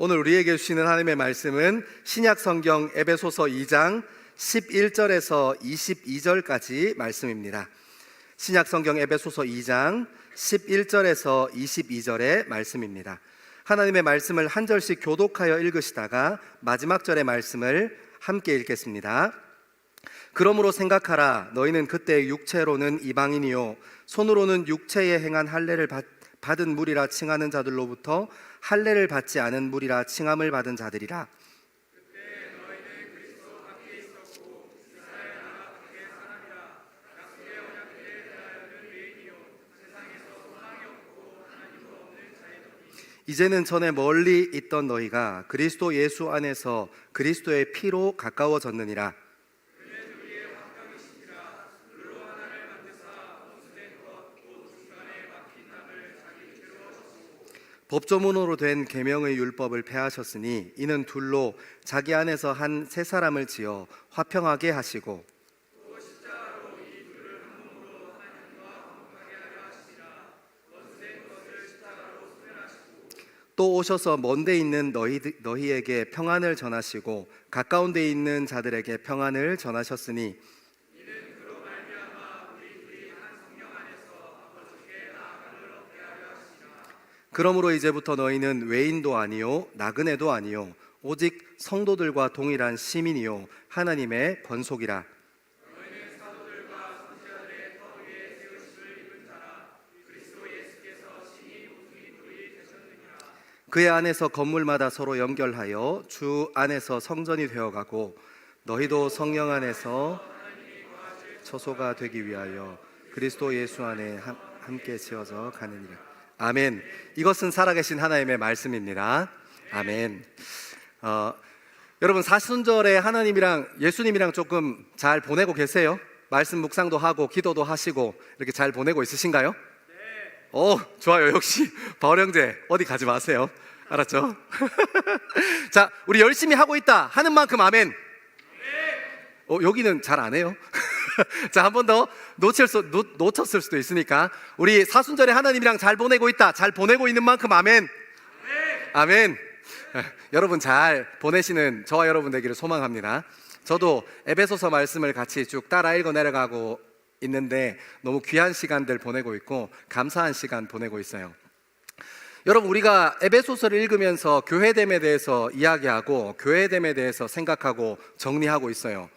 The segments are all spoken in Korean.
오늘 우리에게 주시는 하나님의 말씀은 신약 성경 에베소서 2장 11절에서 22절까지 말씀입니다. 신약 성경 에베소서 2장 11절에서 22절의 말씀입니다. 하나님의 말씀을 한 절씩 교독하여 읽으시다가 마지막 절의 말씀을 함께 읽겠습니다. 그러므로 생각하라. 너희는 그때 육체로는 이방인이요 손으로는 육체에 행한 할례를 받은 무리라 칭하는 자들로부터 할례를 받지 않은 무리라 칭함을 받은 자들이라. 그때 너희는 그리스도 함께 있었고 이스라엘 나라 밖의 사람이라. 약속의 언약에 대하여는 외인이요 세상에서 소망이 없고 하나님도 없는 자이더니 이제는 전에 멀리 있던 너희가 그리스도 예수 안에서 그리스도의 피로 가까워졌느니라. 법조문으로 된 계명의 율법을 폐하셨으니 이는 둘로 자기 안에서 한 새 사람을 지어 화평하게 하시고 또 십자가로 이 둘을 한 몸으로 하나님과 화목하게 하려 하시니라. 원수된 것을 십자가로 소멸하시고 또 오셔서 먼데 있는 너희에게 평안을 전하시고 가까운 데 있는 자들에게 평안을 전하셨으니 이는 그로 말미암아 우리 둘이 한 성령 안에서 아버지께 나아감을 얻게 하려 하시니라. 그러므로 이제부터 너희는 외인도 아니요 나그네도 아니요 오직 성도들과 동일한 시민이요 하나님의 권속이라. 너희는 사도들과 선지자들의 터 위에 세우심을 입은 자라. 그리스도 예수께서 신이 모퉁이 돌이 되셨느니라. 그의 안에서 건물마다 서로 연결하여 주 안에서 성전이 되어가고 너희도 성령 안에서 처소가 되기 위하여 그리스도 예수 안에 함께 지어져 가느니라. 아멘. 이것은 살아계신 하나님의 말씀입니다. 아멘. 여러분 사순절에 하나님이랑 예수님이랑 조금 잘 보내고 계세요? 말씀 묵상도 하고 기도도 하시고 이렇게 잘 보내고 있으신가요? 좋아요. 역시 바울 형제 어디 가지 마세요. 알았죠? 자, 우리 열심히 하고 있다 하는 만큼 아멘. 여기는 잘 안 해요. 자, 한 번 더 놓쳤을 수도 있으니까 우리 사순절에 하나님이랑 잘 보내고 있다, 잘 보내고 있는 만큼 아멘. 아멘. 여러분 잘 보내시는 저와 여러분 되기를 소망합니다. 저도 에베소서 말씀을 같이 쭉 따라 읽어 내려가고 있는데 너무 귀한 시간들 보내고 있고 감사한 시간 보내고 있어요. 여러분, 우리가 에베소서를 읽으면서 교회됨에 대해서 이야기하고 교회됨에 대해서 생각하고 정리하고 있어요.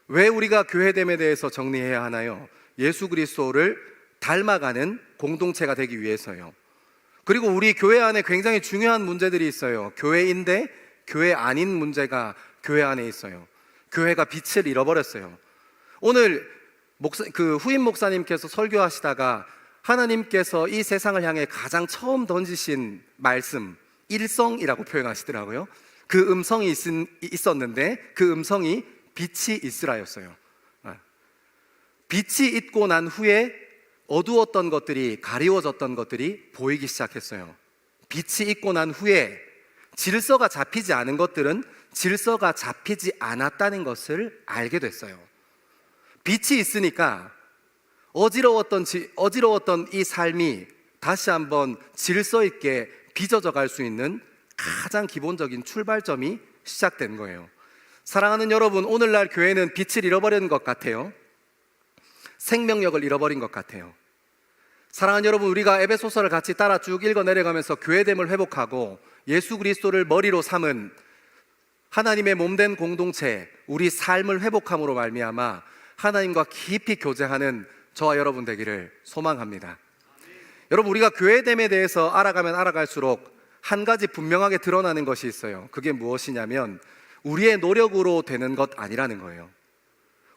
왜 우리가 교회됨에 대해서 정리해야 하나요? 예수 그리스도를 닮아가는 공동체가 되기 위해서요. 그리고 우리 교회 안에 굉장히 중요한 문제들이 있어요. 교회인데 교회 아닌 문제가 교회 안에 있어요. 교회가 빛을 잃어버렸어요. 오늘 후임 목사님께서 설교하시다가 하나님께서 이 세상을 향해 가장 처음 던지신 말씀, 일성이라고 표현하시더라고요. 그 음성이 있었는데 그 음성이 빛이 있으라였어요. 빛이 있고 난 후에 어두웠던 것들이, 가리워졌던 것들이 보이기 시작했어요. 빛이 있고 난 후에 질서가 잡히지 않은 것들은 질서가 잡히지 않았다는 것을 알게 됐어요. 빛이 있으니까 어지러웠던 이 삶이 다시 한번 질서 있게 빚어져 갈 수 있는 가장 기본적인 출발점이 시작된 거예요. 사랑하는 여러분, 오늘날 교회는 빛을 잃어버린 것 같아요. 생명력을 잃어버린 것 같아요. 사랑하는 여러분, 우리가 에베소서를 같이 따라 쭉 읽어 내려가면서 교회됨을 회복하고 예수 그리스도를 머리로 삼은 하나님의 몸된 공동체, 우리 삶을 회복함으로 말미암아 하나님과 깊이 교제하는 저와 여러분 되기를 소망합니다. 여러분, 우리가 교회됨에 대해서 알아가면 알아갈수록 한 가지 분명하게 드러나는 것이 있어요. 그게 무엇이냐면 우리의 노력으로 되는 것 아니라는 거예요.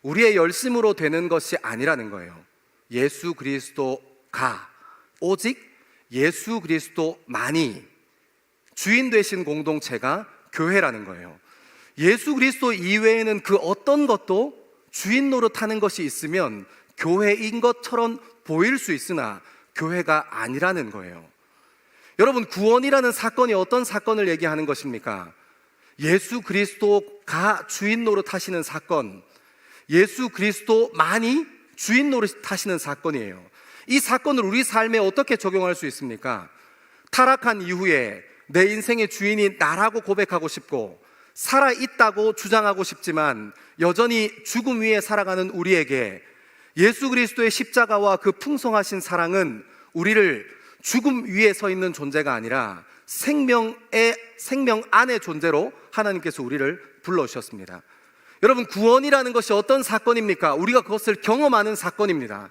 우리의 열심으로 되는 것이 아니라는 거예요. 예수 그리스도가, 오직 예수 그리스도만이 주인 되신 공동체가 교회라는 거예요. 예수 그리스도 이외에는 그 어떤 것도 주인 노릇하는 것이 있으면 교회인 것처럼 보일 수 있으나 교회가 아니라는 거예요. 여러분, 구원이라는 사건이 어떤 사건을 얘기하는 것입니까? 예수 그리스도가 주인 노릇하시는 사건, 예수 그리스도만이 주인 노릇하시는 사건이에요. 이 사건을 우리 삶에 어떻게 적용할 수 있습니까? 타락한 이후에 내 인생의 주인이 나라고 고백하고 싶고 살아있다고 주장하고 싶지만 여전히 죽음 위에 살아가는 우리에게 예수 그리스도의 십자가와 그 풍성하신 사랑은 우리를 죽음 위에 서 있는 존재가 아니라 생명 안의 존재로 하나님께서 우리를 불러주셨습니다. 여러분, 구원이라는 것이 어떤 사건입니까? 우리가 그것을 경험하는 사건입니다.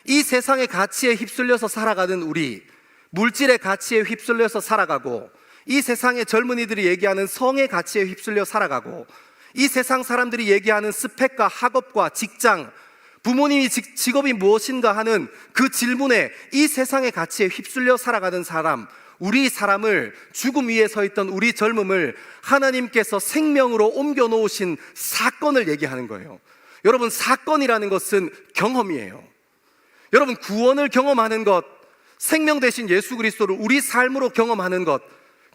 이 세상의 가치에 휩쓸려서 살아가는 우리, 물질의 가치에 휩쓸려서 살아가고, 이 세상의 젊은이들이 얘기하는 성의 가치에 휩쓸려 살아가고, 이 세상 사람들이 얘기하는 스펙과 학업과 직장, 부모님이 직업이 무엇인가 하는 그 질문에 이 세상의 가치에 휩쓸려 살아가는 사람, 우리 사람을, 죽음 위에 서 있던 우리 젊음을 하나님께서 생명으로 옮겨 놓으신 사건을 얘기하는 거예요. 여러분, 사건이라는 것은 경험이에요. 여러분, 구원을 경험하는 것, 생명 대신 예수 그리스도를 우리 삶으로 경험하는 것,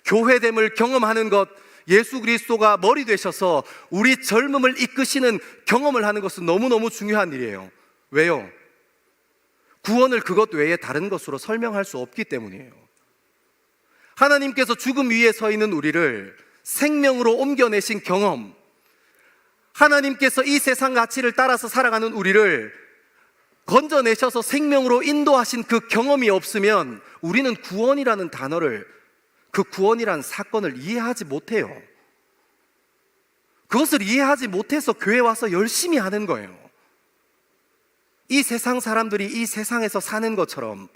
교회됨을 경험하는 것, 예수 그리스도가 머리 되셔서 우리 젊음을 이끄시는 경험을 하는 것은 너무너무 중요한 일이에요. 왜요? 구원을 그것 외에 다른 것으로 설명할 수 없기 때문이에요. 하나님께서 죽음 위에 서 있는 우리를 생명으로 옮겨내신 경험, 하나님께서 이 세상 가치를 따라서 살아가는 우리를 건져내셔서 생명으로 인도하신 그 경험이 없으면 우리는 구원이라는 단어를, 그 구원이라는 사건을 이해하지 못해요. 그것을 이해하지 못해서 교회 와서 열심히 하는 거예요. 이 세상 사람들이 이 세상에서 사는 것처럼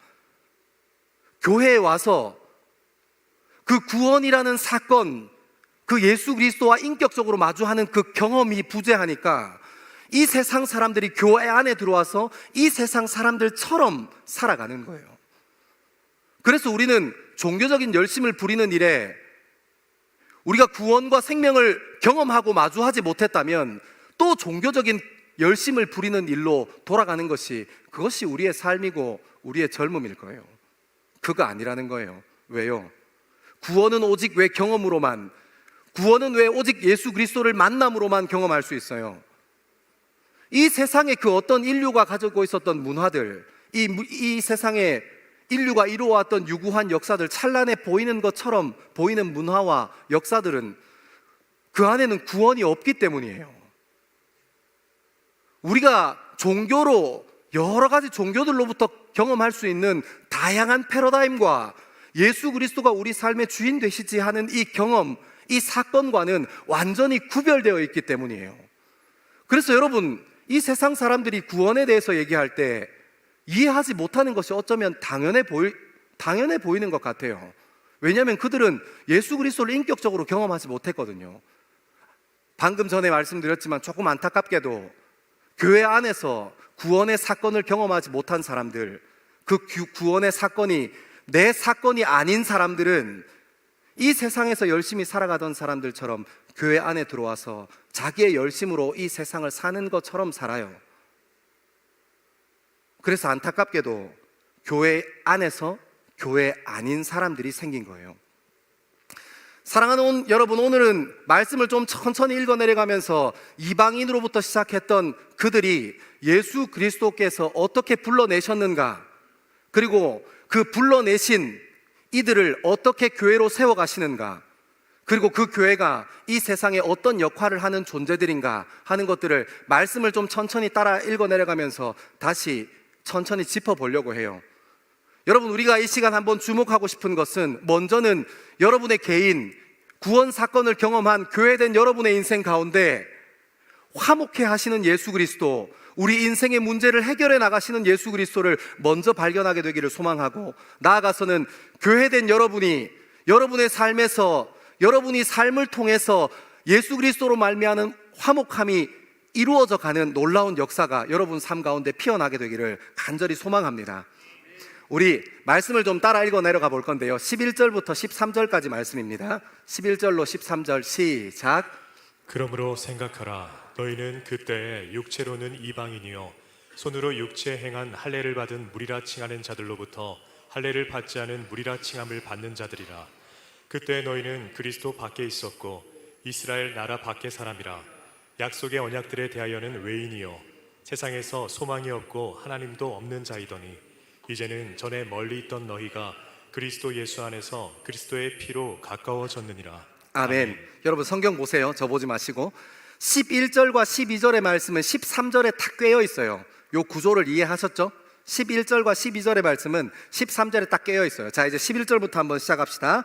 교회에 와서 그 구원이라는 사건, 그 예수 그리스도와 인격적으로 마주하는 그 경험이 부재하니까 이 세상 사람들이 교회 안에 들어와서 이 세상 사람들처럼 살아가는 거예요. 그래서 우리는 종교적인 열심을 부리는 일에 우리가 구원과 생명을 경험하고 마주하지 못했다면 또 종교적인 열심을 부리는 일로 돌아가는 것이, 그것이 우리의 삶이고 우리의 젊음일 거예요. 그거 아니라는 거예요. 왜요? 구원은 오직 왜 경험으로만, 구원은 왜 오직 예수 그리스도를 만남으로만 경험할 수 있어요? 이 세상에 그 어떤 인류가 가지고 있었던 문화들, 이 세상에 인류가 이루어왔던 유구한 역사들, 찬란해 보이는 것처럼 보이는 문화와 역사들은 그 안에는 구원이 없기 때문이에요. 우리가 종교로, 여러 가지 종교들로부터 경험할 수 있는 다양한 패러다임과 예수 그리스도가 우리 삶의 주인 되시지 하는 이 경험, 이 사건과는 완전히 구별되어 있기 때문이에요. 그래서 여러분, 이 세상 사람들이 구원에 대해서 얘기할 때 이해하지 못하는 것이 어쩌면 당연해 보이는 것 같아요. 왜냐하면 그들은 예수 그리스도를 인격적으로 경험하지 못했거든요. 방금 전에 말씀드렸지만 조금 안타깝게도 교회 안에서 구원의 사건을 경험하지 못한 사람들, 그 구원의 사건이 내 사건이 아닌 사람들은 이 세상에서 열심히 살아가던 사람들처럼 교회 안에 들어와서 자기의 열심으로 이 세상을 사는 것처럼 살아요. 그래서 안타깝게도 교회 안에서 교회 아닌 사람들이 생긴 거예요. 사랑하는 여러분, 오늘은 말씀을 좀 천천히 읽어 내려가면서 이방인으로부터 시작했던 그들이 예수 그리스도께서 어떻게 불러내셨는가, 그리고 그 불러내신 이들을 어떻게 교회로 세워가시는가, 그리고 그 교회가 이 세상에 어떤 역할을 하는 존재들인가 하는 것들을 말씀을 좀 천천히 따라 읽어 내려가면서 다시 천천히 짚어보려고 해요. 여러분, 우리가 이 시간 한번 주목하고 싶은 것은, 먼저는 여러분의 개인 구원 사건을 경험한 교회된 여러분의 인생 가운데 화목해 하시는 예수 그리스도, 우리 인생의 문제를 해결해 나가시는 예수 그리스도를 먼저 발견하게 되기를 소망하고, 나아가서는 교회된 여러분이 여러분의 삶에서, 여러분이 삶을 통해서 예수 그리스도로 말미암은 화목함이 이루어져 가는 놀라운 역사가 여러분 삶 가운데 피어나게 되기를 간절히 소망합니다. 우리 말씀을 좀 따라 읽어 내려가 볼 건데요, 11절부터 13절까지 말씀입니다. 11절로 13절 시작. 그러므로 생각하라. 너희는 그때에 육체로는 이방인이요 손으로 육체 행한 할례를 받은 무리라 칭하는 자들로부터 할례를 받지 않은 무리라 칭함을 받는 자들이라. 그때 너희는 그리스도 밖에 있었고 이스라엘 나라 밖의 사람이라. 약속의 언약들에 대하여는 외인이요 세상에서 소망이 없고 하나님도 없는 자이더니, 이제는 전에 멀리 있던 너희가 그리스도 예수 안에서 그리스도의 피로 가까워졌느니라. 아멘. 여러분 성경 보세요. 저 보지 마시고 11절과 12절의 말씀은 13절에 딱 꿰어 있어요. 요 구조를 이해하셨죠? 11절과 12절의 말씀은 13절에 딱 꿰어 있어요. 자, 이제 11절부터 한번 시작합시다.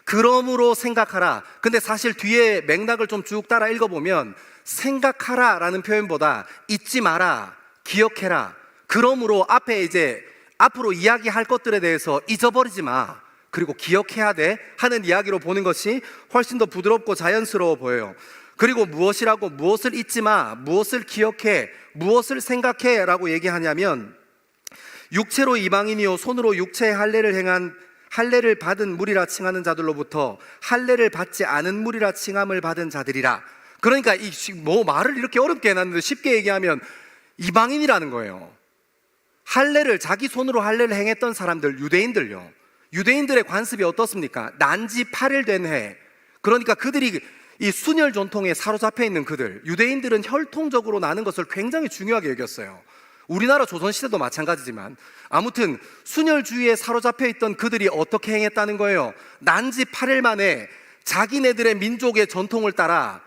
그러므로 생각하라. 근데 사실 뒤에 맥락을 좀 쭉 따라 읽어보면 생각하라 라는 표현보다 잊지 마라, 기억해라. 그러므로 앞에 이제 앞으로 이야기할 것들에 대해서 잊어버리지 마, 그리고 기억해야 돼 하는 이야기로 보는 것이 훨씬 더 부드럽고 자연스러워 보여요. 그리고 무엇이라고, 무엇을 잊지 마, 무엇을 기억해, 무엇을 생각해 라고 얘기하냐면 육체로 이방인이요 손으로 육체의 할례를 받은 무리라 칭하는 자들로부터 할례를 받지 않은 무리라 칭함을 받은 자들이라. 그러니까 뭐 말을 이렇게 어렵게 해놨는데 쉽게 얘기하면 이방인이라는 거예요. 할례를, 자기 손으로 할례를 행했던 사람들, 유대인들요. 유대인들의 관습이 어떻습니까? 난지 8일 된 해. 그러니까 그들이 이 순혈 전통에 사로잡혀 있는 그들, 유대인들은 혈통적으로 나는 것을 굉장히 중요하게 여겼어요. 우리나라 조선시대도 마찬가지지만 아무튼 순혈주의에 사로잡혀 있던 그들이 어떻게 행했다는 거예요? 난지 8일 만에 자기네들의 민족의 전통을 따라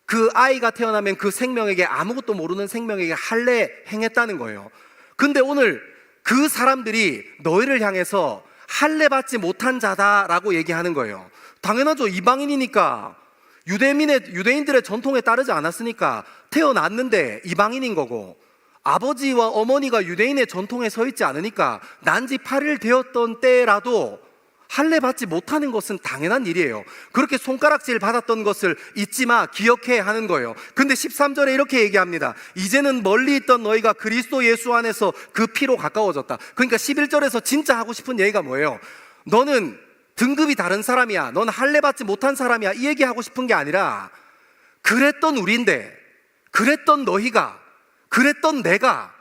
그 아이가 태어나면 그 생명에게, 아무것도 모르는 생명에게 할례 행했다는 거예요. 근데 오늘 그 사람들이 너희를 향해서 할례 받지 못한 자다라고 얘기하는 거예요. 당연하죠. 이방인이니까, 유대인들의 전통에 따르지 않았으니까 태어났는데 이방인인 거고, 아버지와 어머니가 유대인의 전통에 서 있지 않으니까 난지 8일 되었던 때라도 할례 받지 못하는 것은 당연한 일이에요. 그렇게 손가락질 받았던 것을 잊지 마, 기억해 하는 거예요. 근데 13절에 이렇게 얘기합니다. 이제는 멀리 있던 너희가 그리스도 예수 안에서 그 피로 가까워졌다. 그러니까 11절에서 진짜 하고 싶은 얘기가 뭐예요? 너는 등급이 다른 사람이야, 넌 할례 받지 못한 사람이야, 이 얘기하고 싶은 게 아니라 그랬던 우리인데, 그랬던 너희가, 그랬던 내가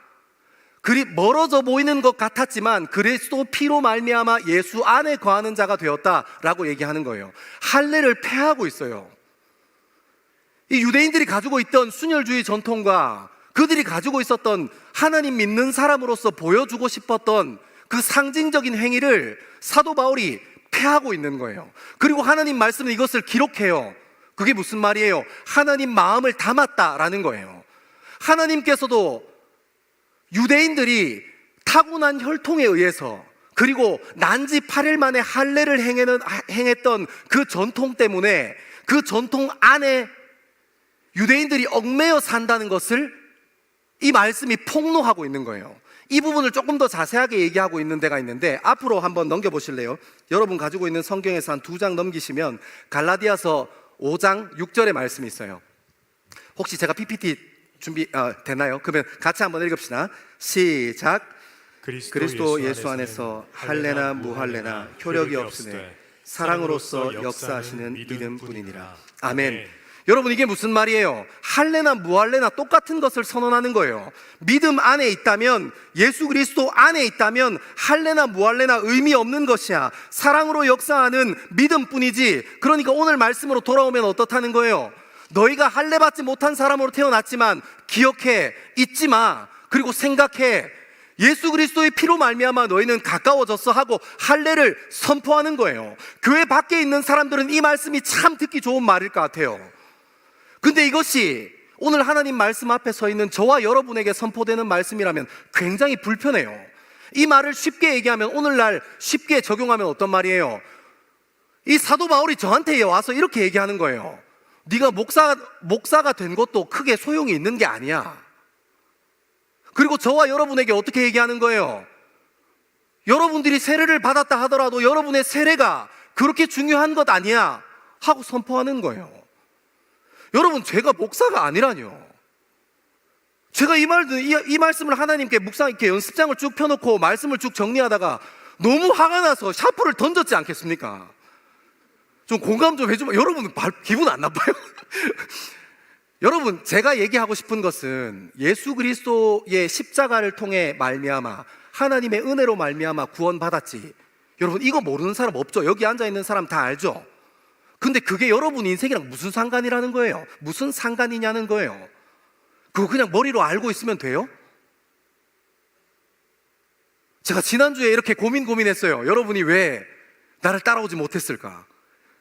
그리 멀어져 보이는 것 같았지만 그리스도 피로 말미암아 예수 안에 거하는 자가 되었다라고 얘기하는 거예요. 할례를 폐하고 있어요. 이 유대인들이 가지고 있던 순혈주의 전통과 그들이 가지고 있었던 하나님 믿는 사람으로서 보여주고 싶었던 그 상징적인 행위를 사도 바울이 폐하고 있는 거예요. 그리고 하나님 말씀은 이것을 기록해요. 그게 무슨 말이에요? 하나님 마음을 담았다라는 거예요. 하나님께서도 유대인들이 타고난 혈통에 의해서, 그리고 난지 8일 만에 할례를 행했던 그 전통 때문에 그 전통 안에 유대인들이 얽매여 산다는 것을 이 말씀이 폭로하고 있는 거예요. 이 부분을 조금 더 자세하게 얘기하고 있는 데가 있는데 앞으로 한번 넘겨보실래요? 여러분 가지고 있는 성경에서 한 2장 넘기시면 갈라디아서 5장 6절의 말씀이 있어요. 혹시 제가 PPT 준비 되나요? 그러면 같이 한번 읽읍시다. 시작. 그리스도 예수 안에서 할례나 무할례나 효력이 없으되 사랑으로서 역사하시는 믿음뿐이니라. 아멘. 여러분, 이게 무슨 말이에요? 할례나 무할례나 똑같은 것을 선언하는 거예요. 믿음 안에 있다면, 예수 그리스도 안에 있다면 할례나 무할례나 의미 없는 것이야. 사랑으로 역사하는 믿음뿐이지. 그러니까 오늘 말씀으로 돌아오면 어떻다는 거예요? 너희가 할례 받지 못한 사람으로 태어났지만 기억해, 잊지 마, 그리고 생각해. 예수 그리스도의 피로 말미암아 너희는 가까워졌어 하고 할례를 선포하는 거예요. 교회 밖에 있는 사람들은 이 말씀이 참 듣기 좋은 말일 것 같아요. 근데 이것이 오늘 하나님 말씀 앞에 서 있는 저와 여러분에게 선포되는 말씀이라면 굉장히 불편해요. 이 말을 쉽게 얘기하면, 오늘날 쉽게 적용하면 어떤 말이에요? 이 사도 바울이 저한테 와서 이렇게 얘기하는 거예요. 네가 목사가 된 것도 크게 소용이 있는 게 아니야. 그리고 저와 여러분에게 어떻게 얘기하는 거예요? 여러분들이 세례를 받았다 하더라도 여러분의 세례가 그렇게 중요한 것 아니야 하고 선포하는 거예요. 여러분, 제가 목사가 아니라뇨. 제가 이 말씀을 하나님께 묵상하게 연습장을 쭉 펴놓고 말씀을 쭉 정리하다가 너무 화가 나서 샤프를 던졌지 않겠습니까? 좀 공감 좀 해주면, 여러분 기분 안 나빠요? 여러분, 제가 얘기하고 싶은 것은 예수 그리스도의 십자가를 통해 말미암아 하나님의 은혜로 말미암아 구원받았지. 여러분, 이거 모르는 사람 없죠? 여기 앉아있는 사람 다 알죠? 근데 그게 여러분 인생이랑 무슨 상관이라는 거예요? 무슨 상관이냐는 거예요. 그거 그냥 머리로 알고 있으면 돼요? 제가 지난주에 이렇게 고민했어요. 여러분이 왜 나를 따라오지 못했을까?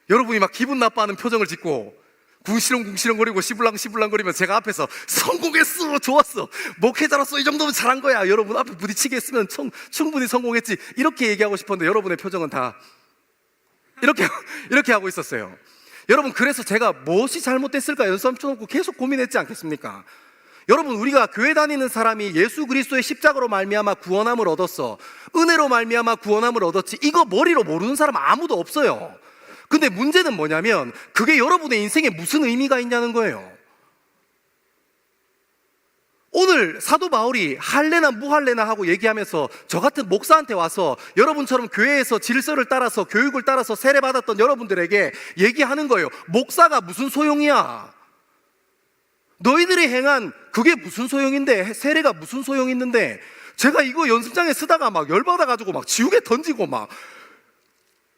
여러분이 막 기분 나빠하는 표정을 짓고 궁시렁궁시렁거리고 시불랑시불랑거리면 제가 앞에서 성공했어, 좋았어, 목회자로서 이 정도면 잘한 거야, 여러분 앞에 부딪히게 했으면 충분히 성공했지, 이렇게 얘기하고 싶었는데 여러분의 표정은 다 이렇게 하고 있었어요. 여러분, 그래서 제가 무엇이 잘못됐을까 연수함쳐놓고 계속 고민했지 않겠습니까? 여러분, 우리가 교회 다니는 사람이 예수 그리스도의 십자가로 말미암아 구원함을 얻었어, 은혜로 말미암아 구원함을 얻었지, 이거 머리로 모르는 사람 아무도 없어요. 근데 문제는 뭐냐면 그게 여러분의 인생에 무슨 의미가 있냐는 거예요. 오늘 사도 바울이 할례나 무할례나 하고 얘기하면서 저 같은 목사한테 와서 여러분처럼 교회에서 질서를 따라서 교육을 따라서 세례받았던 여러분들에게 얘기하는 거예요. 목사가 무슨 소용이야? 너희들이 행한 그게 무슨 소용인데, 세례가 무슨 소용이 있는데, 제가 이거 연습장에 쓰다가 막 열받아가지고 막 지옥에 던지고 막.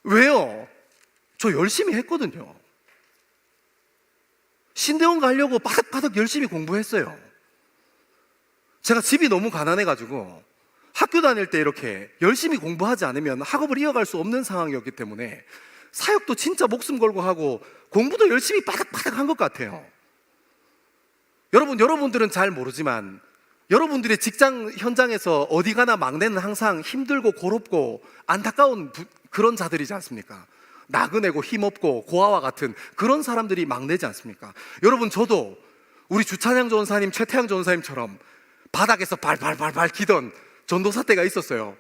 왜요? 저 열심히 했거든요. 신대원 가려고 바득바득 열심히 공부했어요. 제가 집이 너무 가난해가지고 학교 다닐 때 이렇게 열심히 공부하지 않으면 학업을 이어갈 수 없는 상황이었기 때문에 사역도 진짜 목숨 걸고 하고 공부도 열심히 바득바득 한 것 같아요. 여러분들은 잘 모르지만 여러분들의 직장 현장에서 어디 가나 막내는 항상 힘들고 고롭고 안타까운 그런 자들이지 않습니까? 나그네고 힘없고 고아와 같은 그런 사람들이 막내지 않습니까? 여러분, 저도 우리 주찬양 전사님, 최태양 전사님처럼 바닥에서 발발발발 기던 전도사 때가 있었어요.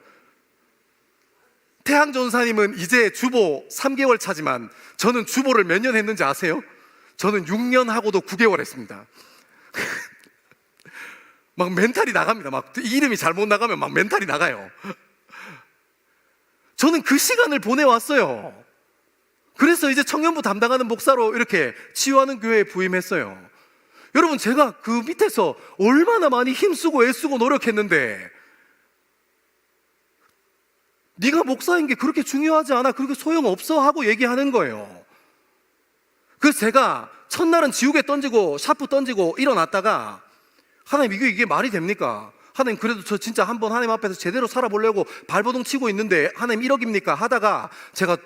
태양 전사님은 이제 주보 3개월 차지만 저는 주보를 몇 년 했는지 아세요? 저는 6년 하고도 9개월 했습니다. 막 멘탈이 나갑니다. 막 이름이 잘못 나가면 막 멘탈이 나가요. 저는 그 시간을 보내왔어요. 그래서 이제 청년부 담당하는 목사로 이렇게 치유하는 교회에 부임했어요. 여러분, 제가 그 밑에서 얼마나 많이 힘쓰고 애쓰고 노력했는데 네가 목사인 게 그렇게 중요하지 않아, 그렇게 소용없어 하고 얘기하는 거예요. 그래서 제가 첫날은 지옥에 던지고 샤프 던지고 일어났다가 하나님, 이게 말이 됩니까? 하나님, 그래도 저 진짜 한번 하나님 앞에서 제대로 살아보려고 발버둥 치고 있는데 하나님 1억입니까? 하다가 제가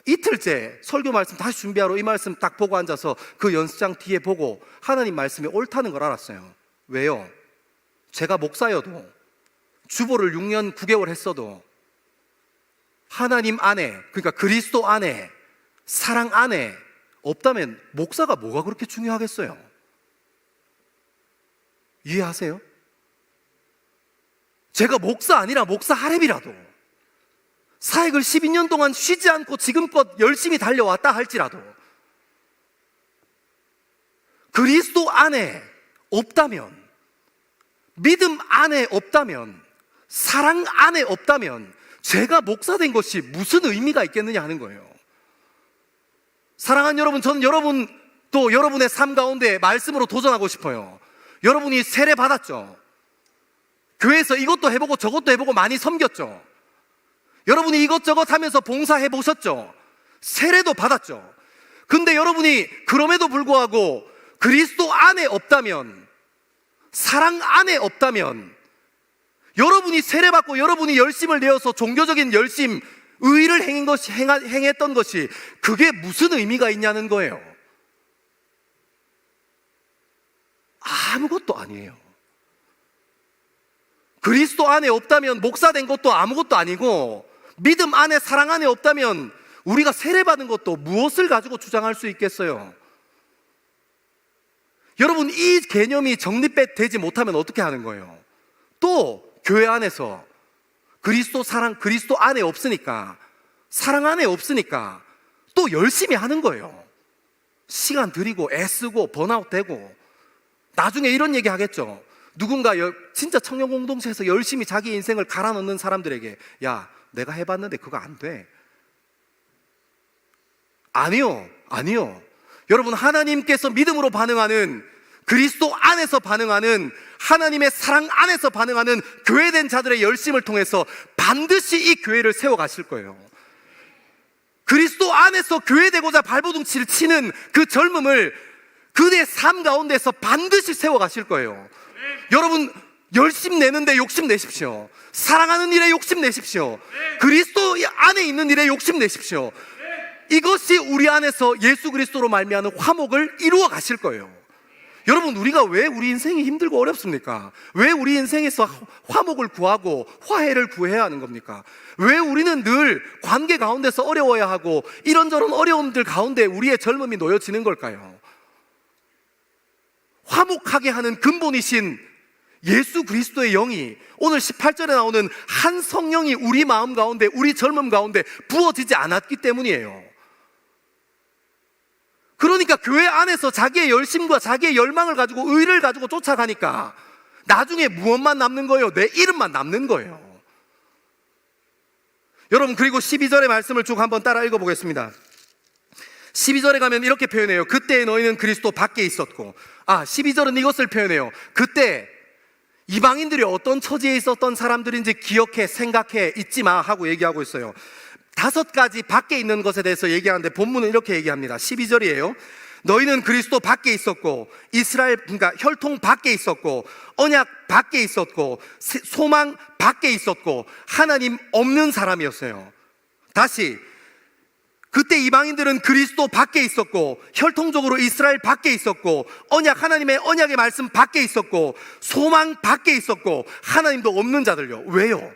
이틀째 설교 말씀 다시 준비하러 이 말씀 딱 보고 앉아서 그 연습장 뒤에 보고 하나님 말씀이 옳다는 걸 알았어요. 왜요? 제가 목사여도 주보를 6년 9개월 했어도 하나님 안에, 그러니까 그리스도 안에, 사랑 안에 없다면 목사가 뭐가 그렇게 중요하겠어요? 이해하세요? 제가 목사 아니라 목사 하랩이라도 사역을 12년 동안 쉬지 않고 지금껏 열심히 달려왔다 할지라도 그리스도 안에 없다면, 믿음 안에 없다면, 사랑 안에 없다면 제가 목사된 것이 무슨 의미가 있겠느냐 하는 거예요. 사랑하는 여러분, 저는 여러분 또 여러분의 삶 가운데 말씀으로 도전하고 싶어요. 여러분이 세례 받았죠? 교회에서 이것도 해보고 저것도 해보고 많이 섬겼죠? 여러분이 이것저것 하면서 봉사해 보셨죠? 세례도 받았죠? 근데 여러분이 그럼에도 불구하고 그리스도 안에 없다면, 사랑 안에 없다면, 여러분이 세례받고 여러분이 열심을 내어서 종교적인 열심, 의를 행했던 것이 그게 무슨 의미가 있냐는 거예요. 아무것도 아니에요. 그리스도 안에 없다면 목사된 것도 아무것도 아니고, 믿음 안에 사랑 안에 없다면 우리가 세례받은 것도 무엇을 가지고 주장할 수 있겠어요? 여러분, 이 개념이 정립되지 못하면 어떻게 하는 거예요? 또 교회 안에서 그리스도 사랑, 그리스도 안에 없으니까, 사랑 안에 없으니까 또 열심히 하는 거예요. 시간 들이고 애쓰고 번아웃 되고. 나중에 이런 얘기 하겠죠. 누군가 진짜 청년 공동체에서 열심히 자기 인생을 갈아 넣는 사람들에게, 야, 내가 해봤는데 그거 안 돼. 아니요. 여러분, 하나님께서 믿음으로 반응하는, 그리스도 안에서 반응하는, 하나님의 사랑 안에서 반응하는 교회된 자들의 열심을 통해서 반드시 이 교회를 세워가실 거예요. 그리스도 안에서 교회되고자 발버둥치를 치는 그 젊음을 그대의 삶 가운데서 반드시 세워가실 거예요. 여러분, 열심 내는데 욕심 내십시오. 사랑하는 일에 욕심 내십시오. 그리스도 안에 있는 일에 욕심 내십시오. 이것이 우리 안에서 예수 그리스도로 말미암은 화목을 이루어 가실 거예요. 여러분, 우리가 왜 우리 인생이 힘들고 어렵습니까? 왜 우리 인생에서 화목을 구하고 화해를 구해야 하는 겁니까? 왜 우리는 늘 관계 가운데서 어려워야 하고 이런저런 어려움들 가운데 우리의 젊음이 놓여지는 걸까요? 화목하게 하는 근본이신 예수 그리스도의 영이 오늘 18절에 나오는 한 성령이 우리 마음 가운데, 우리 젊음 가운데 부어지지 않았기 때문이에요. 그러니까 교회 안에서 자기의 열심과 자기의 열망을 가지고 의를 가지고 쫓아가니까 나중에 무엇만 남는 거예요? 내 이름만 남는 거예요. 여러분, 그리고 12절의 말씀을 쭉 한번 따라 읽어보겠습니다. 12절에 가면 이렇게 표현해요. 그때 너희는 그리스도 밖에 있었고, 12절은 이것을 표현해요. 그때 이방인들이 어떤 처지에 있었던 사람들인지 기억해, 생각해, 잊지 마 하고 얘기하고 있어요. 5가지 밖에 있는 것에 대해서 얘기하는데 본문은 이렇게 얘기합니다. 12절이에요. 너희는 그리스도 밖에 있었고, 이스라엘, 그러니까 혈통 밖에 있었고, 언약 밖에 있었고, 소망 밖에 있었고, 하나님 없는 사람이었어요. 다시, 그때 이방인들은 그리스도 밖에 있었고, 혈통적으로 이스라엘 밖에 있었고, 하나님의 언약의 말씀 밖에 있었고, 소망 밖에 있었고, 하나님도 없는 자들요. 왜요?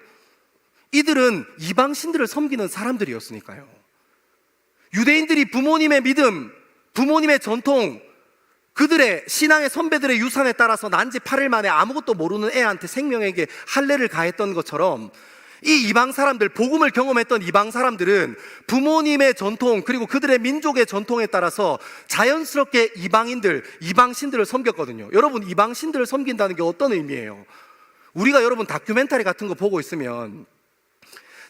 이들은 이방신들을 섬기는 사람들이었으니까요. 유대인들이 부모님의 믿음, 부모님의 전통, 그들의 신앙의 선배들의 유산에 따라서 난지 8일 만에 아무것도 모르는 애한테 생명에게 할례를 가했던 것처럼, 이 이방 사람들, 복음을 경험했던 이방 사람들은 부모님의 전통, 그리고 그들의 민족의 전통에 따라서 자연스럽게 이방신들을 섬겼거든요. 여러분, 이방신들을 섬긴다는 게 어떤 의미예요? 우리가 여러분 다큐멘터리 같은 거 보고 있으면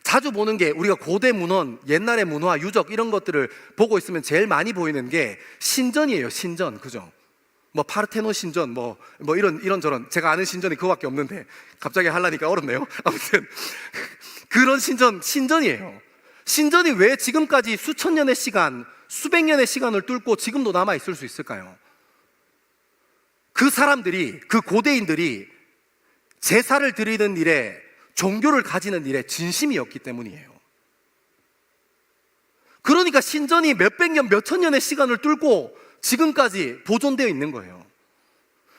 자주 보는 게, 우리가 고대 문헌, 옛날의 문화, 유적 이런 것들을 보고 있으면 제일 많이 보이는 게 신전이에요. 신전, 그죠? 뭐 파르테논 신전, 뭐 이런저런, 제가 아는 신전이 그거밖에 없는데 갑자기 하려니까 어렵네요. 아무튼 그런 신전이에요. 신전이 왜 지금까지 수천 년의 시간, 수백 년의 시간을 뚫고 지금도 남아 있을 수 있을까요? 그 사람들이, 그 고대인들이 제사를 드리는 일에, 종교를 가지는 일에 진심이었기 때문이에요. 그러니까 신전이 몇백 년, 몇천 년의 시간을 뚫고 지금까지 보존되어 있는 거예요.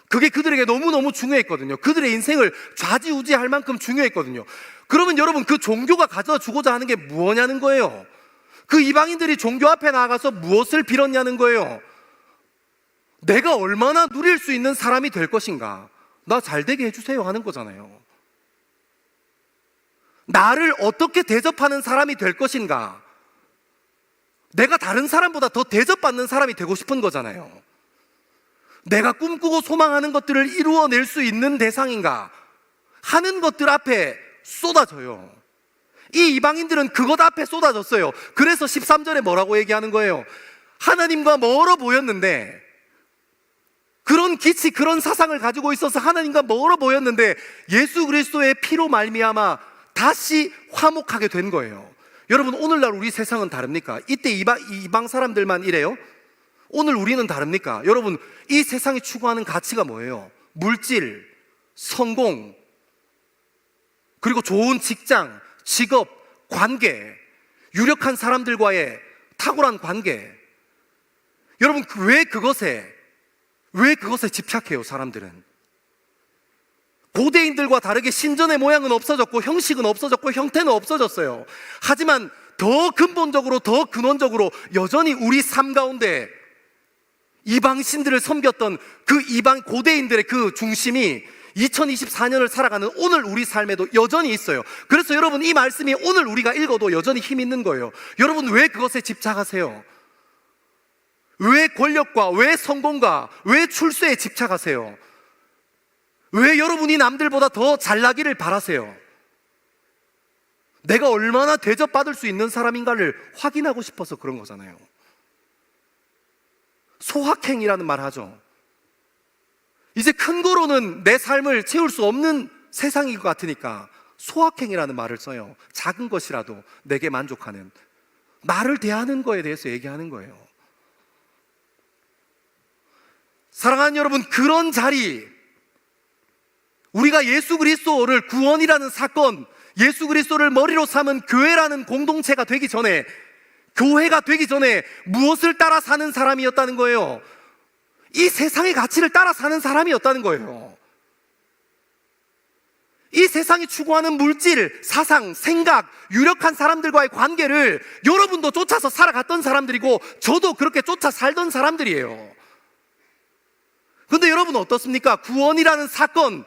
그게 그들에게 너무너무 중요했거든요. 그들의 인생을 좌지우지할 만큼 중요했거든요. 그러면 여러분, 그 종교가 가져주고자 하는 게 무엇냐는 거예요. 그 이방인들이 종교 앞에 나가서 무엇을 빌었냐는 거예요. 내가 얼마나 누릴 수 있는 사람이 될 것인가, 나 잘되게 해주세요 하는 거잖아요. 나를 어떻게 대접하는 사람이 될 것인가, 내가 다른 사람보다 더 대접받는 사람이 되고 싶은 거잖아요. 내가 꿈꾸고 소망하는 것들을 이루어낼 수 있는 대상인가 하는 것들 앞에 쏟아져요. 이 이방인들은 그것 앞에 쏟아졌어요. 그래서 13절에 뭐라고 얘기하는 거예요? 하나님과 멀어 보였는데, 그런 기치, 그런 사상을 가지고 있어서 하나님과 멀어 보였는데 예수 그리스도의 피로 말미암아 다시 화목하게 된 거예요. 여러분, 오늘날 우리 세상은 다릅니까? 이때 이방 사람들만 이래요? 오늘 우리는 다릅니까? 여러분, 이 세상이 추구하는 가치가 뭐예요? 물질, 성공, 그리고 좋은 직장, 직업, 관계, 유력한 사람들과의 탁월한 관계. 여러분, 왜 그것에 집착해요, 사람들은? 고대인들과 다르게 신전의 모양은 없어졌고, 형식은 없어졌고, 형태는 없어졌어요. 하지만 더 근본적으로, 더 근원적으로 여전히 우리 삶 가운데 이방신들을 섬겼던 그 이방 고대인들의 그 중심이 2024년을 살아가는 오늘 우리 삶에도 여전히 있어요. 그래서 여러분, 이 말씀이 오늘 우리가 읽어도 여전히 힘 있는 거예요. 여러분, 왜 그것에 집착하세요? 왜 권력과, 왜 성공과, 왜 출세에 집착하세요? 왜 여러분이 남들보다 더 잘나기를 바라세요? 내가 얼마나 대접받을 수 있는 사람인가를 확인하고 싶어서 그런 거잖아요. 소확행이라는 말 하죠. 이제 큰 거로는 내 삶을 채울 수 없는 세상인 것 같으니까 소확행이라는 말을 써요. 작은 것이라도 내게 만족하는, 나를 대하는 거에 대해서 얘기하는 거예요. 사랑하는 여러분, 그런 자리, 우리가 예수 그리스도를 구원이라는 사건, 예수 그리스도를 머리로 삼은 교회라는 공동체가 되기 전에, 교회가 되기 전에 무엇을 따라 사는 사람이었다는 거예요? 이 세상의 가치를 따라 사는 사람이었다는 거예요. 이 세상이 추구하는 물질, 사상, 생각, 유력한 사람들과의 관계를 여러분도 쫓아서 살아갔던 사람들이고 저도 그렇게 쫓아 살던 사람들이에요. 근데 여러분 어떻습니까? 구원이라는 사건,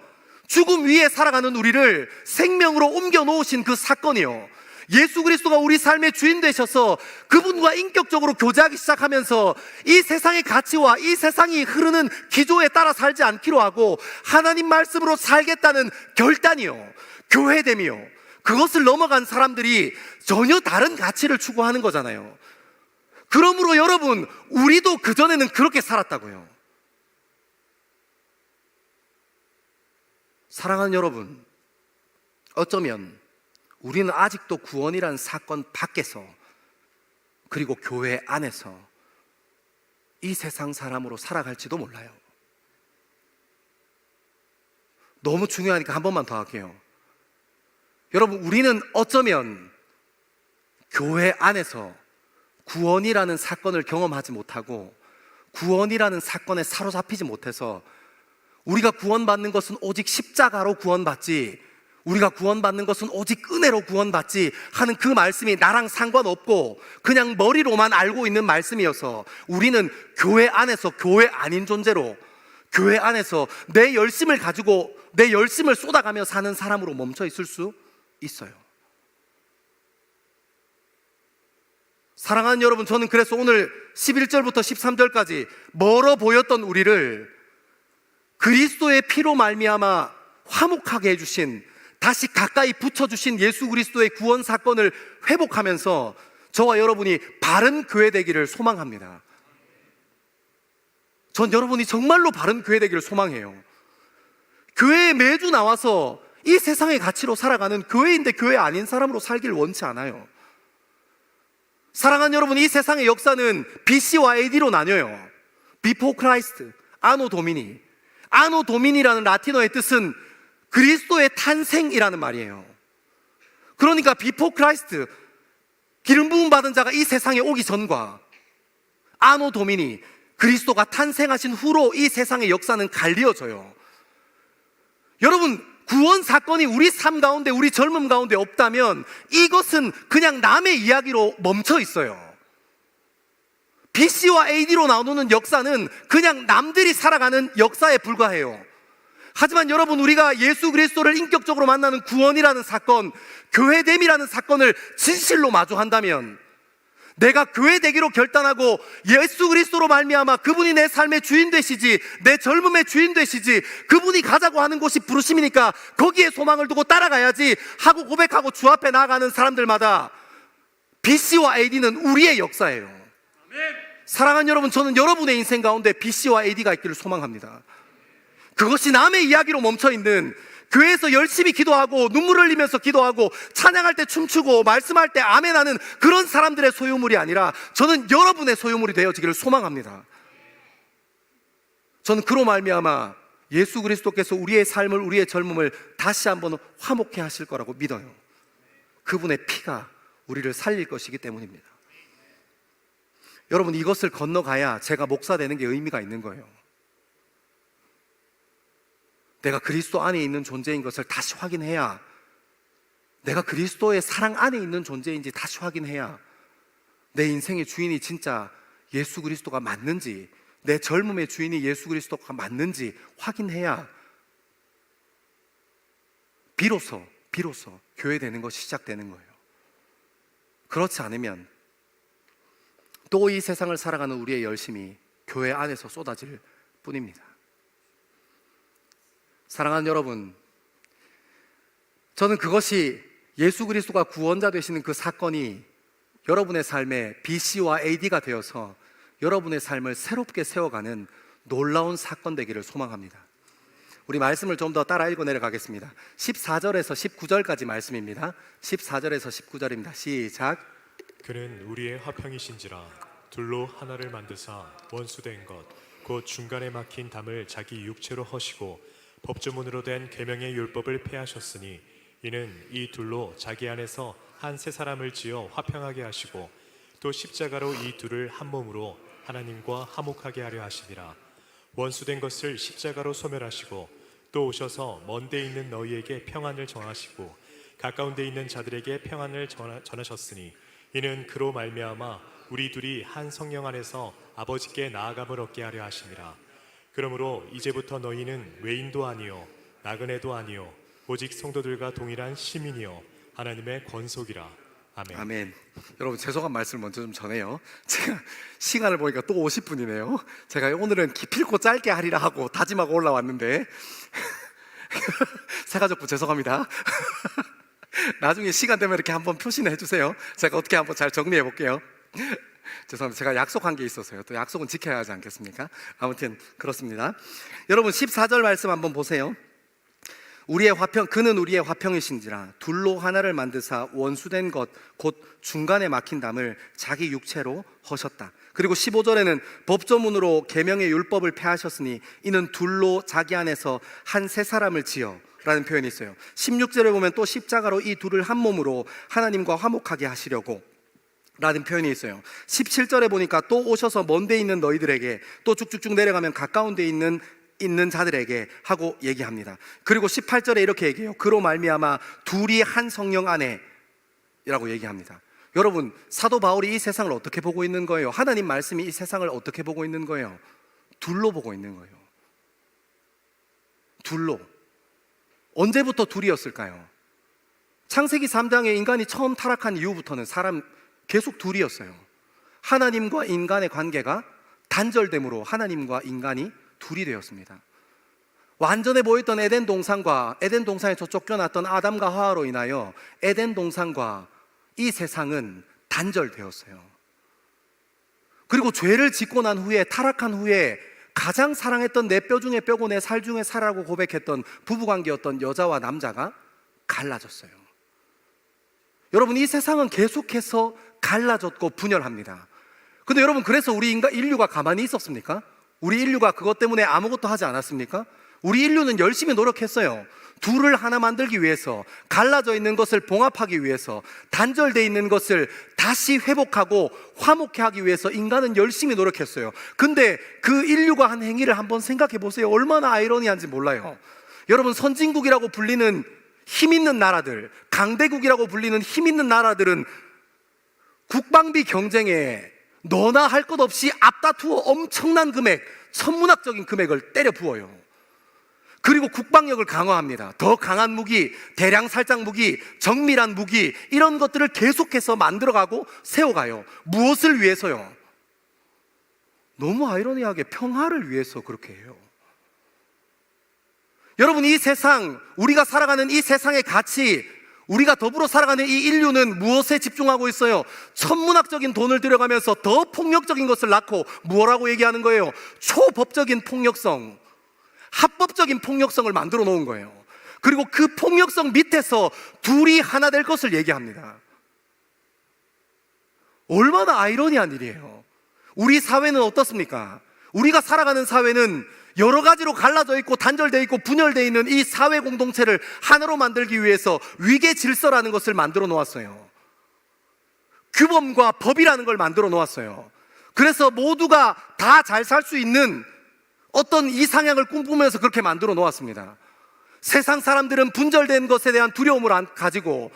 죽음 위에 살아가는 우리를 생명으로 옮겨 놓으신 그 사건이요, 예수 그리스도가 우리 삶의 주인 되셔서 그분과 인격적으로 교제하기 시작하면서 이 세상의 가치와 이 세상이 흐르는 기조에 따라 살지 않기로 하고 하나님 말씀으로 살겠다는 결단이요, 교회됨이요, 그것을 넘어간 사람들이 전혀 다른 가치를 추구하는 거잖아요. 그러므로 여러분, 우리도 그전에는 그렇게 살았다고요. 사랑하는 여러분, 어쩌면 우리는 아직도 구원이라는 사건 밖에서, 그리고 교회 안에서 이 세상 사람으로 살아갈지도 몰라요. 너무 중요하니까 한 번만 더 할게요. 여러분, 우리는 어쩌면 교회 안에서 구원이라는 사건을 경험하지 못하고 구원이라는 사건에 사로잡히지 못해서 우리가 구원받는 것은 오직 십자가로 구원받지, 우리가 구원받는 것은 오직 은혜로 구원받지 하는 그 말씀이 나랑 상관없고 그냥 머리로만 알고 있는 말씀이어서 우리는 교회 안에서 교회 아닌 존재로, 교회 안에서 내 열심을 가지고 내 열심을 쏟아가며 사는 사람으로 멈춰 있을 수 있어요. 사랑하는 여러분, 저는 그래서 오늘 11절부터 13절까지 멀어 보였던 우리를 그리스도의 피로 말미암아 화목하게 해주신, 다시 가까이 붙여주신 예수 그리스도의 구원 사건을 회복하면서 저와 여러분이 바른 교회 되기를 소망합니다. 전 여러분이 정말로 바른 교회 되기를 소망해요. 교회에 매주 나와서 이 세상의 가치로 살아가는 교회인데 교회 아닌 사람으로 살길 원치 않아요. 사랑하는 여러분, 이 세상의 역사는 BC와 AD로 나뉘어요. Before Christ, Anno Domini. Anno Domini라는 라틴어의 뜻은 그리스도의 탄생이라는 말이에요. 그러니까 Before Christ, 기름 부음 받은 자가 이 세상에 오기 전과 Anno Domini, 그리스도가 탄생하신 후로 이 세상의 역사는 갈리어져요. 여러분, 구원 사건이 우리 삶 가운데, 우리 젊음 가운데 없다면 이것은 그냥 남의 이야기로 멈춰 있어요. BC와 AD로 나누는 역사는 그냥 남들이 살아가는 역사에 불과해요. 하지만 여러분, 우리가 예수 그리스도를 인격적으로 만나는 구원이라는 사건, 교회됨이라는 사건을 진실로 마주한다면, 내가 교회 되기로 결단하고 예수 그리스도로 말미암아 그분이 내 삶의 주인 되시지, 내 젊음의 주인 되시지, 그분이 가자고 하는 곳이 부르심이니까 거기에 소망을 두고 따라가야지 하고 고백하고 주 앞에 나아가는 사람들마다 BC와 AD는 우리의 역사예요. 사랑하는 여러분, 저는 여러분의 인생 가운데 BC와 AD가 있기를 소망합니다. 그것이 남의 이야기로 멈춰있는, 교회에서 열심히 기도하고 눈물 흘리면서 기도하고 찬양할 때 춤추고 말씀할 때 아멘하는 그런 사람들의 소유물이 아니라 저는 여러분의 소유물이 되어지기를 소망합니다. 저는 그로 말미암아 예수 그리스도께서 우리의 삶을, 우리의 젊음을 다시 한번 화목해 하실 거라고 믿어요. 그분의 피가 우리를 살릴 것이기 때문입니다. 여러분, 이것을 건너가야 제가 목사 되는 게 의미가 있는 거예요. 내가 그리스도 안에 있는 존재인 것을 다시 확인해야, 내가 그리스도의 사랑 안에 있는 존재인지 다시 확인해야 내 인생의 주인이 진짜 예수 그리스도가 맞는지, 내 젊음의 주인이 예수 그리스도가 맞는지 확인해야 비로소 교회 되는 것이 시작되는 거예요. 그렇지 않으면 또 이 세상을 살아가는 우리의 열심이 교회 안에서 쏟아질 뿐입니다. 사랑하는 여러분, 저는 그것이 예수 그리스도가 구원자 되시는 그 사건이 여러분의 삶에 BC와 AD가 되어서 여러분의 삶을 새롭게 세워가는 놀라운 사건 되기를 소망합니다. 우리 말씀을 좀 더 따라 읽어 내려가겠습니다. 14절에서 19절까지 말씀입니다. 14절에서 19절입니다. 시작. 그는 우리의 화평이신지라 둘로 하나를 만드사 원수된 것 곧 중간에 막힌 담을 자기 육체로 허시고 법조문으로 된 계명의 율법을 폐하셨으니 이는 이 둘로 자기 안에서 한 세 사람을 지어 화평하게 하시고 또 십자가로 이 둘을 한 몸으로 하나님과 화목하게 하려 하시니라. 원수된 것을 십자가로 소멸하시고 또 오셔서 먼 데 있는 너희에게 평안을 전하시고 가까운 데 있는 자들에게 평안을 전하셨으니 이는 그로 말미암아 우리 둘이 한 성령 안에서 아버지께 나아감을 얻게 하려 하심이라. 그러므로 이제부터 너희는 외인도 아니요 나그네도 아니요 오직 성도들과 동일한 시민이요 하나님의 권속이라. 아멘. 아멘. 여러분, 죄송한 말씀을 먼저 좀 전해요. 제가 시간을 보니까 또 50분이네요. 제가 오늘은 기필코 짧게 하리라 하고 다짐하고 올라왔는데 새가족부 죄송합니다. 나중에 시간 되면 이렇게 한번 표시는 해주세요. 제가 어떻게 한번 잘 정리해 볼게요. 죄송합니다. 제가 약속한 게 있어서요. 또 약속은 지켜야 하지 않겠습니까? 아무튼 그렇습니다. 여러분, 14절 말씀 한번 보세요. 그는 우리의 화평이신지라 둘로 하나를 만드사 원수된 것 곧 중간에 막힌 담을 자기 육체로 허셨다. 그리고 15절에는 법조문으로 계명의 율법을 폐하셨으니 이는 둘로 자기 안에서 한 세 사람을 지어 라는 표현이 있어요. 16절에 보면 또 십자가로 이 둘을 한 몸으로 하나님과 화목하게 하시려고 라는 표현이 있어요. 17절에 보니까 또 오셔서 먼 데 있는 너희들에게 또 쭉쭉쭉 내려가면 가까운 데 있는 자들에게 하고 얘기합니다. 그리고 18절에 이렇게 얘기해요. 그로 말미암아 둘이 한 성령 안에 라고 얘기합니다. 여러분, 사도 바울이 이 세상을 어떻게 보고 있는 거예요? 하나님 말씀이 이 세상을 어떻게 보고 있는 거예요? 둘로 보고 있는 거예요. 둘로. 언제부터 둘이었을까요? 창세기 3장에 인간이 처음 타락한 이후부터는 사람 계속 둘이었어요. 하나님과 인간의 관계가 단절됨으로 하나님과 인간이 둘이 되었습니다. 완전해 보였던 에덴 동산에서 쫓겨났던 아담과 하와로 인하여 에덴 동산과 이 세상은 단절되었어요. 그리고 죄를 짓고 난 후에, 타락한 후에 가장 사랑했던 내 뼈 중에 뼈고 내 살 중에 살이라고 고백했던 부부관계였던 여자와 남자가 갈라졌어요. 여러분, 이 세상은 계속해서 갈라졌고 분열합니다. 근데 여러분, 그래서 우리 인류가 가만히 있었습니까? 우리 인류가 그것 때문에 아무것도 하지 않았습니까? 우리 인류는 열심히 노력했어요. 둘을 하나 만들기 위해서, 갈라져 있는 것을 봉합하기 위해서, 단절되어 있는 것을 다시 회복하고 화목해 하기 위해서 인간은 열심히 노력했어요. 근데 그 인류가 한 행위를 한번 생각해 보세요. 얼마나 아이러니한지 몰라요. 여러분, 선진국이라고 불리는 힘 있는 나라들, 강대국이라고 불리는 힘 있는 나라들은 국방비 경쟁에 너나 할 것 없이 앞다투어 엄청난 금액, 천문학적인 금액을 때려 부어요. 그리고 국방력을 강화합니다. 더 강한 무기, 대량 살상 무기, 정밀한 무기, 이런 것들을 계속해서 만들어가고 세워가요. 무엇을 위해서요? 너무 아이러니하게 평화를 위해서 그렇게 해요. 여러분, 이 세상, 우리가 살아가는 이 세상의 가치, 우리가 더불어 살아가는 이 인류는 무엇에 집중하고 있어요? 천문학적인 돈을 들여가면서 더 폭력적인 것을 낳고 뭐라고 얘기하는 거예요? 초법적인 폭력성, 합법적인 폭력성을 만들어 놓은 거예요. 그리고 그 폭력성 밑에서 둘이 하나 될 것을 얘기합니다. 얼마나 아이러니한 일이에요. 우리 사회는 어떻습니까? 우리가 살아가는 사회는 여러 가지로 갈라져 있고 단절되어 있고 분열되어 있는 이 사회 공동체를 하나로 만들기 위해서 위계 질서라는 것을 만들어 놓았어요. 규범과 법이라는 걸 만들어 놓았어요. 그래서 모두가 다 잘 살 수 있는 어떤 이상향을 꿈꾸면서 그렇게 만들어 놓았습니다. 세상 사람들은 분절된 것에 대한 두려움을 가지고,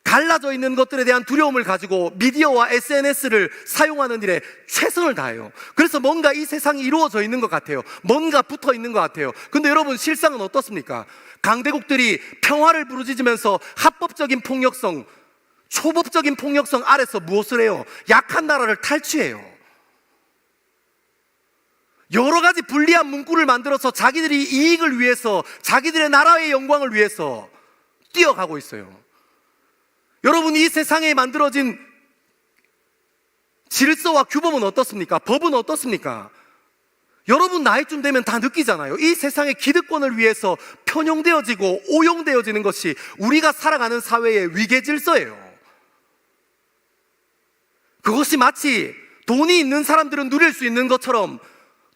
갈라져 있는 것들에 대한 두려움을 가지고 미디어와 SNS를 사용하는 일에 최선을 다해요. 그래서 뭔가 이 세상이 이루어져 있는 것 같아요. 뭔가 붙어 있는 것 같아요. 근데 여러분, 실상은 어떻습니까? 강대국들이 평화를 부르짖으면서 합법적인 폭력성, 초법적인 폭력성 아래서 무엇을 해요? 약한 나라를 탈취해요. 여러 가지 불리한 문구를 만들어서 자기들이 이익을 위해서, 자기들의 나라의 영광을 위해서 뛰어가고 있어요. 여러분, 이 세상에 만들어진 질서와 규범은 어떻습니까? 법은 어떻습니까? 여러분 나이쯤 되면 다 느끼잖아요. 이 세상의 기득권을 위해서 편용되어지고 오용되어지는 것이 우리가 살아가는 사회의 위계 질서예요. 그것이 마치 돈이 있는 사람들은 누릴 수 있는 것처럼,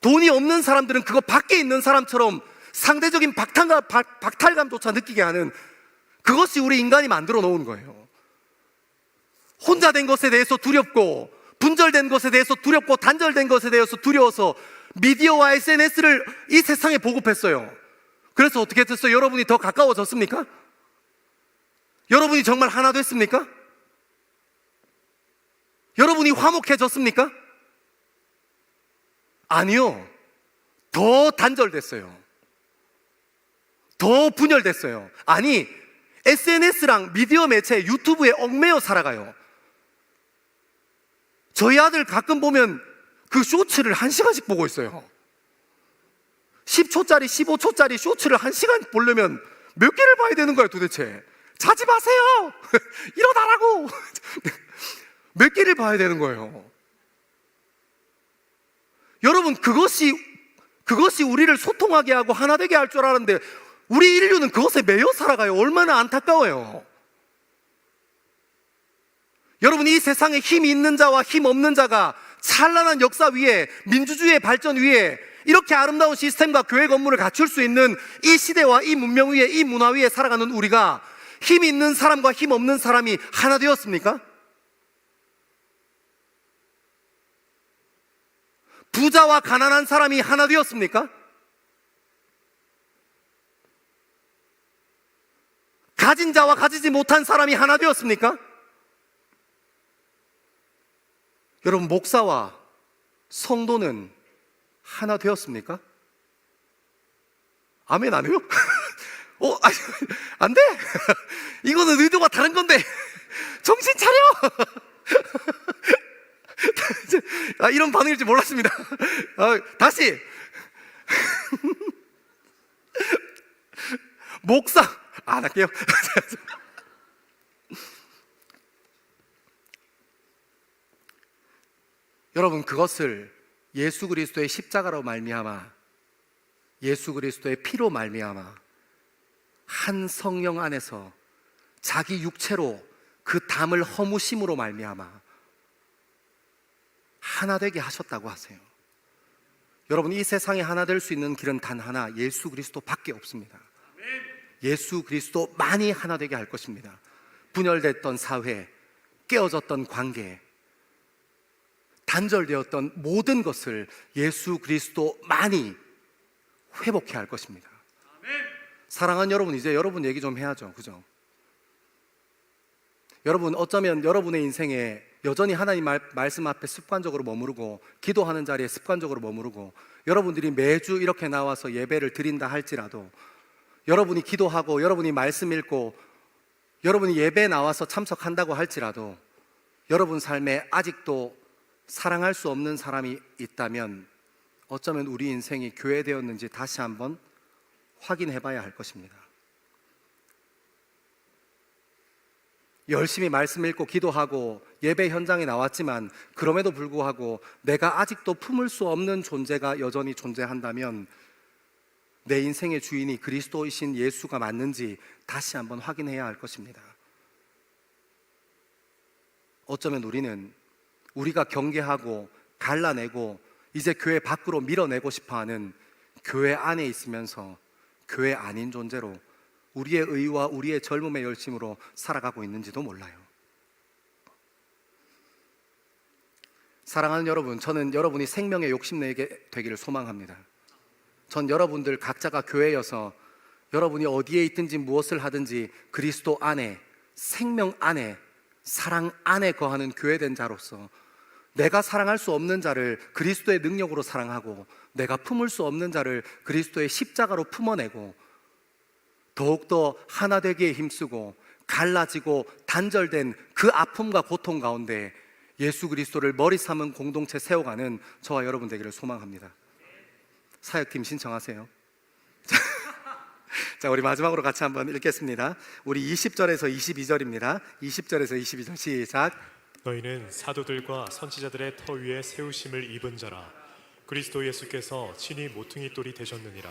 돈이 없는 사람들은 그거 밖에 있는 사람처럼 상대적인 박탈감조차 느끼게 하는, 그것이 우리 인간이 만들어 놓은 거예요. 혼자 된 것에 대해서 두렵고, 분절된 것에 대해서 두렵고, 단절된 것에 대해서 두려워서 미디어와 SNS를 이 세상에 보급했어요. 그래서 어떻게 됐어요? 여러분이 더 가까워졌습니까? 여러분이 정말 하나 됐습니까? 여러분이 화목해졌습니까? 아니요. 더 단절됐어요. 더 분열됐어요. 아니, SNS랑 미디어 매체, 유튜브에 얽매여 살아가요. 저희 아들 가끔 보면 그 쇼츠를 1시간씩 보고 있어요. 10초짜리, 15초짜리 쇼츠를 1시간 보려면 몇 개를 봐야 되는 거예요, 도대체? 자지 마세요! 일어나라고! 몇 개를 봐야 되는 거예요. 여러분, 그것이 우리를 소통하게 하고 하나 되게 할 줄 알았는데 우리 인류는 그것에 매여 살아가요. 얼마나 안타까워요. 여러분, 이 세상에 힘이 있는 자와 힘 없는 자가 찬란한 역사 위에, 민주주의의 발전 위에, 이렇게 아름다운 시스템과 교회 건물을 갖출 수 있는 이 시대와 이 문명 위에, 이 문화 위에 살아가는 우리가 힘 있는 사람과 힘 없는 사람이 하나 되었습니까? 부자와 가난한 사람이 하나 되었습니까? 가진 자와 가지지 못한 사람이 하나 되었습니까? 여러분, 목사와 성도는 하나 되었습니까? 아멘 안 해요? 안 돼! 이거는 의도가 다른 건데! 정신 차려! 이런 반응일지 몰랐습니다. 다시! 목사! 안 할게요. 여러분, 그것을 예수 그리스도의 십자가로 말미암아, 예수 그리스도의 피로 말미암아 한 성령 안에서 자기 육체로 그 담을 허무심으로 말미암아 하나 되게 하셨다고 하세요. 여러분, 이 세상에 하나 될 수 있는 길은 단 하나, 예수 그리스도밖에 없습니다. 예수 그리스도만이 하나 되게 할 것입니다. 분열됐던 사회, 깨어졌던 관계, 단절되었던 모든 것을 예수 그리스도만이 회복해 할 것입니다. 사랑하는 여러분, 이제 여러분 얘기 좀 해야죠. 그죠? 여러분, 어쩌면 여러분의 인생에 여전히 하나님 말씀 앞에 습관적으로 머무르고, 기도하는 자리에 습관적으로 머무르고, 여러분들이 매주 이렇게 나와서 예배를 드린다 할지라도, 여러분이 기도하고 여러분이 말씀 읽고 여러분이 예배에 나와서 참석한다고 할지라도 여러분 삶에 아직도 사랑할 수 없는 사람이 있다면 어쩌면 우리 인생이 교회되었는지 다시 한번 확인해 봐야 할 것입니다. 열심히 말씀 읽고 기도하고 예배 현장에 나왔지만 그럼에도 불구하고 내가 아직도 품을 수 없는 존재가 여전히 존재한다면 내 인생의 주인이 그리스도이신 예수가 맞는지 다시 한번 확인해야 할 것입니다. 어쩌면 우리는 우리가 경계하고 갈라내고 이제 교회 밖으로 밀어내고 싶어하는 교회 안에 있으면서 교회 아닌 존재로 우리의 의와 우리의 젊음의 열심으로 살아가고 있는지도 몰라요. 사랑하는 여러분, 저는 여러분이 생명의 욕심내게 되기를 소망합니다. 전 여러분들 각자가 교회여서 여러분이 어디에 있든지 무엇을 하든지 그리스도 안에, 생명 안에, 사랑 안에 거하는 교회된 자로서 내가 사랑할 수 없는 자를 그리스도의 능력으로 사랑하고 내가 품을 수 없는 자를 그리스도의 십자가로 품어내고 더욱더 하나 되기에 힘쓰고 갈라지고 단절된 그 아픔과 고통 가운데 예수 그리스도를 머리 삼은 공동체 세워가는 저와 여러분 되기를 소망합니다. 사역팀 신청하세요. 자, 우리 마지막으로 같이 한번 읽겠습니다. 우리 20절에서 22절입니다. 20절에서 22절 시작. 너희는 사도들과 선지자들의 터 위에 세우심을 입은 자라. 그리스도 예수께서 친히 모퉁이 돌이 되셨느니라.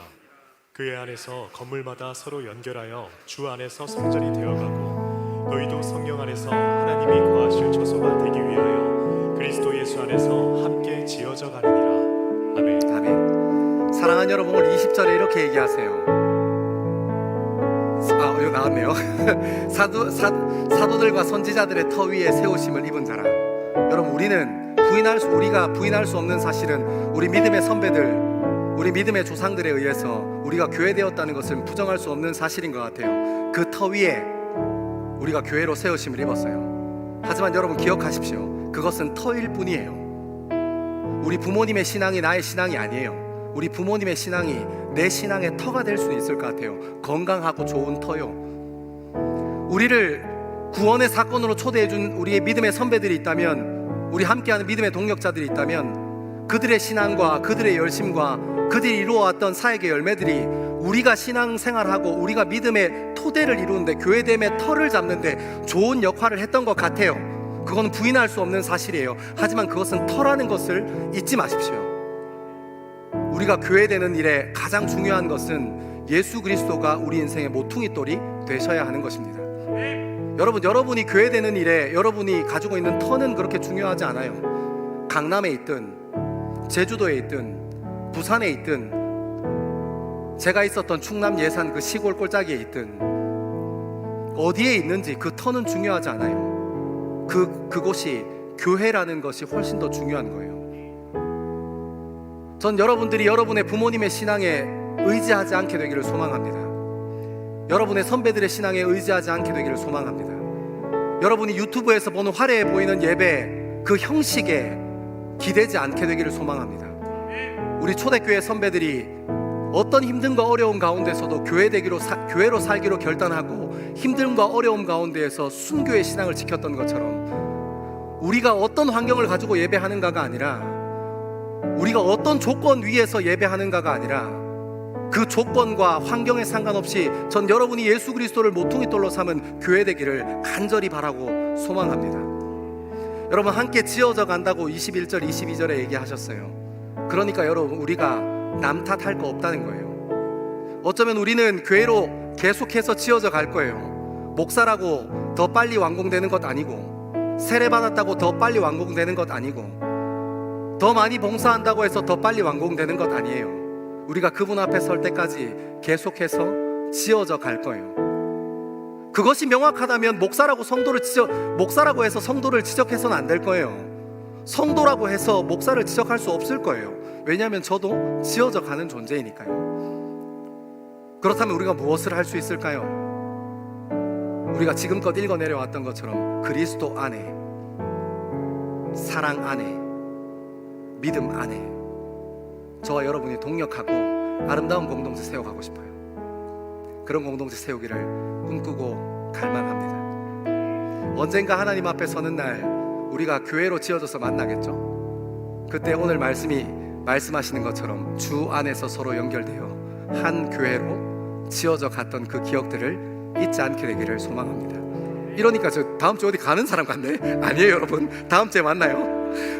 그의 안에서 건물마다 서로 연결하여 주 안에서 성전이 되어가고 너희도 성령 안에서 하나님이 거하실 처소가 되기 위하여 그리스도 예수 안에서 함께 지어져 가느니라. 아멘. 아멘. 사랑하는 여러분, 오늘 20절에 이렇게 얘기하세요. 이거 나왔네요. 사도들과 선지자들의 터 위에 세우심을 입은 자라. 여러분, 우리가 부인할 수 없는 사실은 우리 믿음의 선배들, 우리 믿음의 조상들에 의해서 우리가 교회되었다는 것은 부정할 수 없는 사실인 것 같아요. 그 터 위에 우리가 교회로 세우심을 입었어요. 하지만 여러분 기억하십시오. 그것은 터일 뿐이에요. 우리 부모님의 신앙이 나의 신앙이 아니에요. 우리 부모님의 신앙이 내 신앙의 터가 될 수 있을 것 같아요. 건강하고 좋은 터요. 우리를 구원의 사건으로 초대해준 우리의 믿음의 선배들이 있다면, 우리 함께하는 믿음의 동력자들이 있다면, 그들의 신앙과 그들의 열심과 그들이 이루어왔던 사역의 열매들이 우리가 신앙생활하고 우리가 믿음의 토대를 이루는데, 교회됨의 터를 잡는데 좋은 역할을 했던 것 같아요. 그건 부인할 수 없는 사실이에요. 하지만 그것은 터라는 것을 잊지 마십시오. 우리가 교회되는 일에 가장 중요한 것은 예수 그리스도가 우리 인생의 모퉁이 돌이 되셔야 하는 것입니다. 여러분이 교회되는 일에 여러분이 가지고 있는 터는 그렇게 중요하지 않아요. 강남에 있든 제주도에 있든 부산에 있든 제가 있었던 충남 예산 그 시골 꼴짜기에 있든 어디에 있는지 그 터는 중요하지 않아요. 그곳이 교회라는 것이 훨씬 더 중요한 거예요. 전 여러분들이 여러분의 부모님의 신앙에 의지하지 않게 되기를 소망합니다. 여러분의 선배들의 신앙에 의지하지 않게 되기를 소망합니다. 여러분이 유튜브에서 보는 화려해 보이는 예배 그 형식에 기대지 않게 되기를 소망합니다. 우리 초대교회 선배들이 어떤 힘듦과 어려움 가운데서도 교회로 살기로 결단하고 힘듦과 어려움 가운데에서 순교의 신앙을 지켰던 것처럼, 우리가 어떤 환경을 가지고 예배하는가가 아니라, 우리가 어떤 조건 위에서 예배하는가가 아니라, 그 조건과 환경에 상관없이 전 여러분이 예수 그리스도를 모퉁이돌로 삼은 교회 되기를 간절히 바라고 소망합니다. 여러분, 함께 지어져 간다고 21절 22절에 얘기하셨어요. 그러니까 여러분, 우리가 남 탓할 거 없다는 거예요. 어쩌면 우리는 교회로 계속해서 지어져 갈 거예요. 목사라고 더 빨리 완공되는 것 아니고, 세례받았다고 더 빨리 완공되는 것 아니고, 더 많이 봉사한다고 해서 더 빨리 완공되는 것 아니에요. 우리가 그분 앞에 설 때까지 계속해서 지어져 갈 거예요. 그것이 명확하다면 목사라고 해서 성도를 지적해서는 안 될 거예요. 성도라고 해서 목사를 지적할 수 없을 거예요. 왜냐하면 저도 지어져 가는 존재이니까요. 그렇다면 우리가 무엇을 할 수 있을까요? 우리가 지금껏 읽어 내려왔던 것처럼 그리스도 안에, 사랑 안에, 믿음 안에 저와 여러분이 동력하고 아름다운 공동체 세워가고 싶어요. 그런 공동체 세우기를 꿈꾸고 갈망합니다. 언젠가 하나님 앞에 서는 날 우리가 교회로 지어져서 만나겠죠. 그때 오늘 말씀하시는 것처럼 주 안에서 서로 연결되어 한 교회로 지어져 갔던 그 기억들을 잊지 않게 되기를 소망합니다. 이러니까 저 다음 주 어디 가는 사람 같네? 아니에요 여러분, 다음 주에 만나요.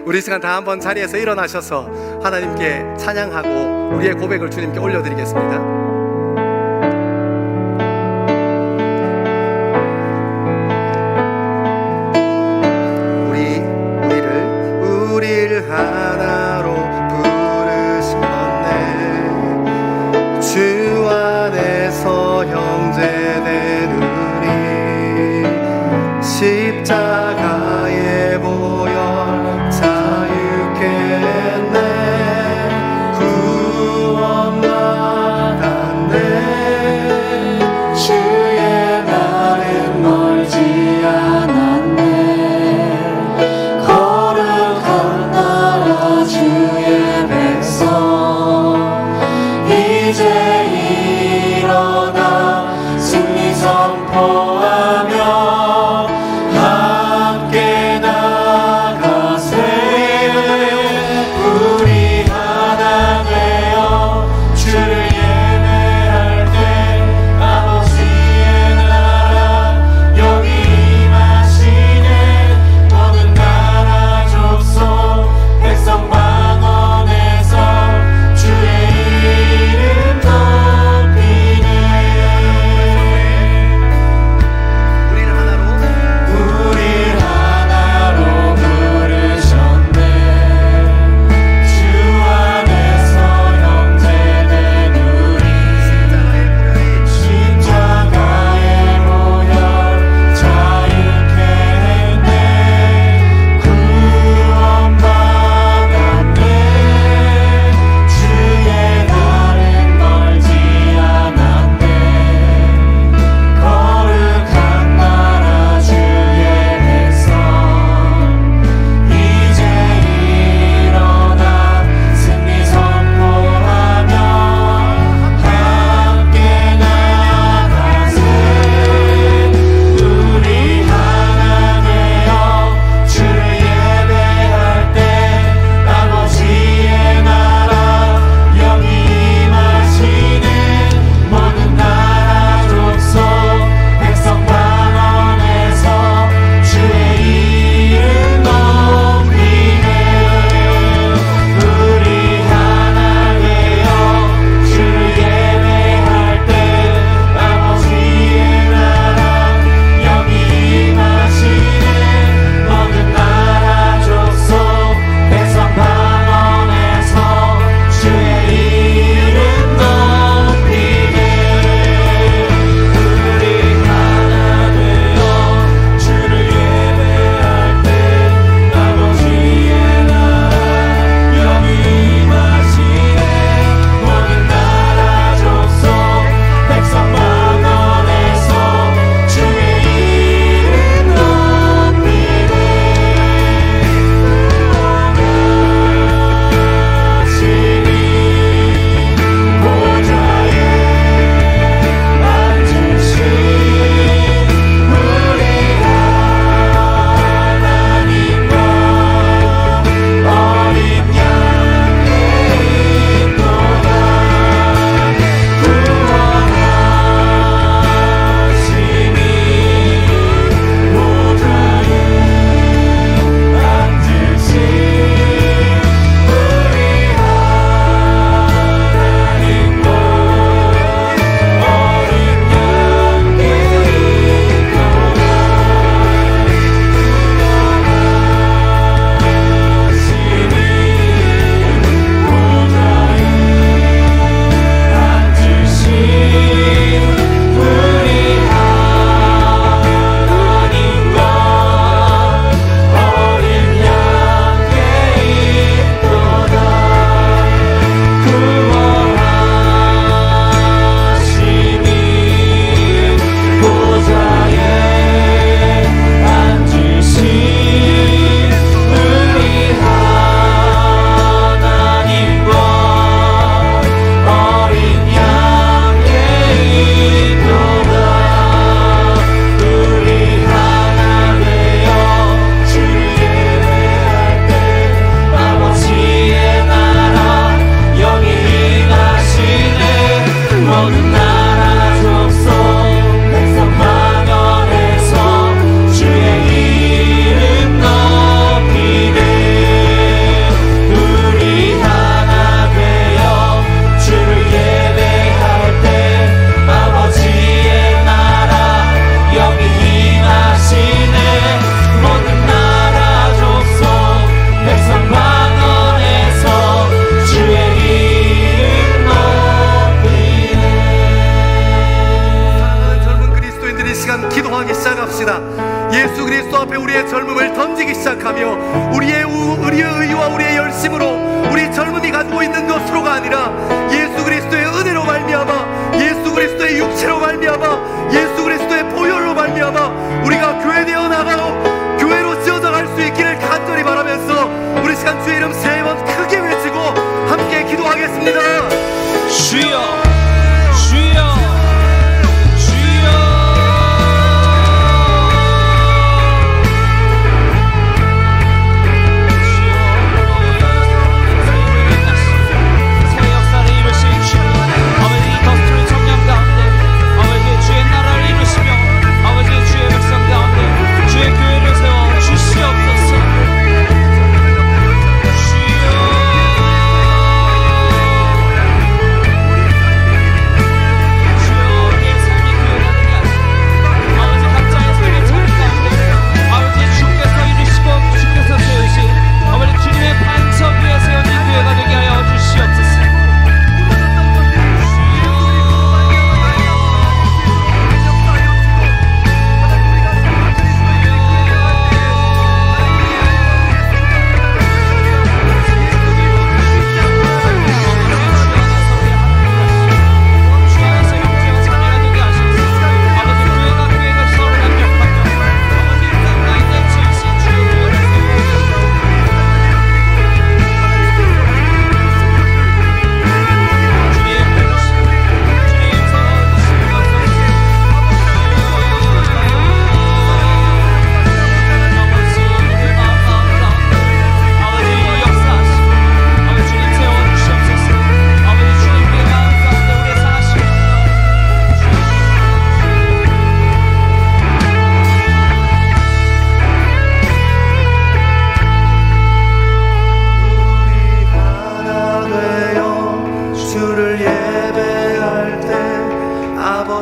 우리 시간 다 한번 자리에서 일어나셔서 하나님께 찬양하고 우리의 고백을 주님께 올려드리겠습니다. 우리를 하나로 부르셨네. 주 안에서 형제되는 우리 십자가의 보혈 자유케 내 구원받아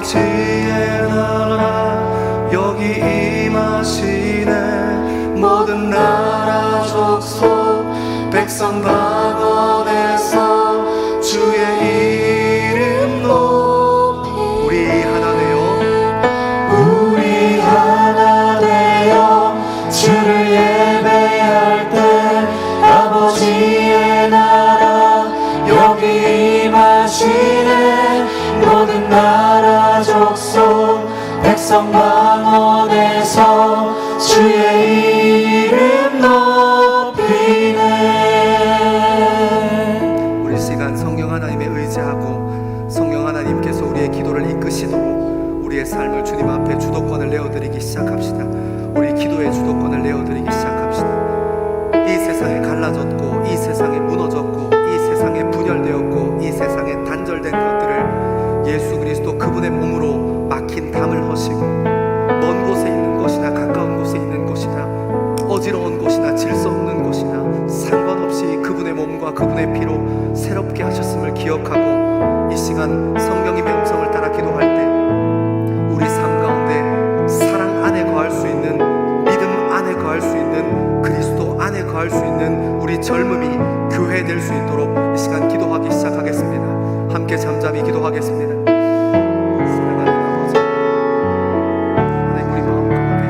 아버지의 나라 여기 임하시네. 모든 나라 족속 백성 방언에서 주의 이름 높이 우리 하나 되어 주를 예배할 때 아버지의 나라 여기 임하시네. 모든 나라 족속 백성 방언에서 주의 이름 높이네. 우리 시간 성령 하나님에 의지하고 성령 하나님께서 우리의 기도를 이끄시도록 우리의 삶을 주님 앞에 주도권을 내어드리기 시작합시다. 우리 기도의 주도권을 내어드리기 시작합시다. 이 세상에 갈라졌고 이 세상에 무너졌고 이 세상에 분열되었고 이 세상에 단절된 것들을 예수 그리스도 그분의 몸으로 막힌 담을 허시고 먼 곳에 있는 것이나 가까운 곳에 있는 것이나 어지러운 곳이나 질서 없는 곳이나 상관없이 그분의 몸과 그분의 피로 새롭게 하셨음을 기억하고 이 시간 성령님의 음성을 따라 기도할 때 우리 삶 가운데 사랑 안에 거할 수 있는, 믿음 안에 거할 수 있는, 그리스도 안에 거할 수 있는 우리 젊음이 교회 될 수 있도록 이 시간 기도하기 시작하겠습니다. 함께 잠잠히 기도하겠습니다. 사랑하는 아버지, 하나님 우리 마음 가운데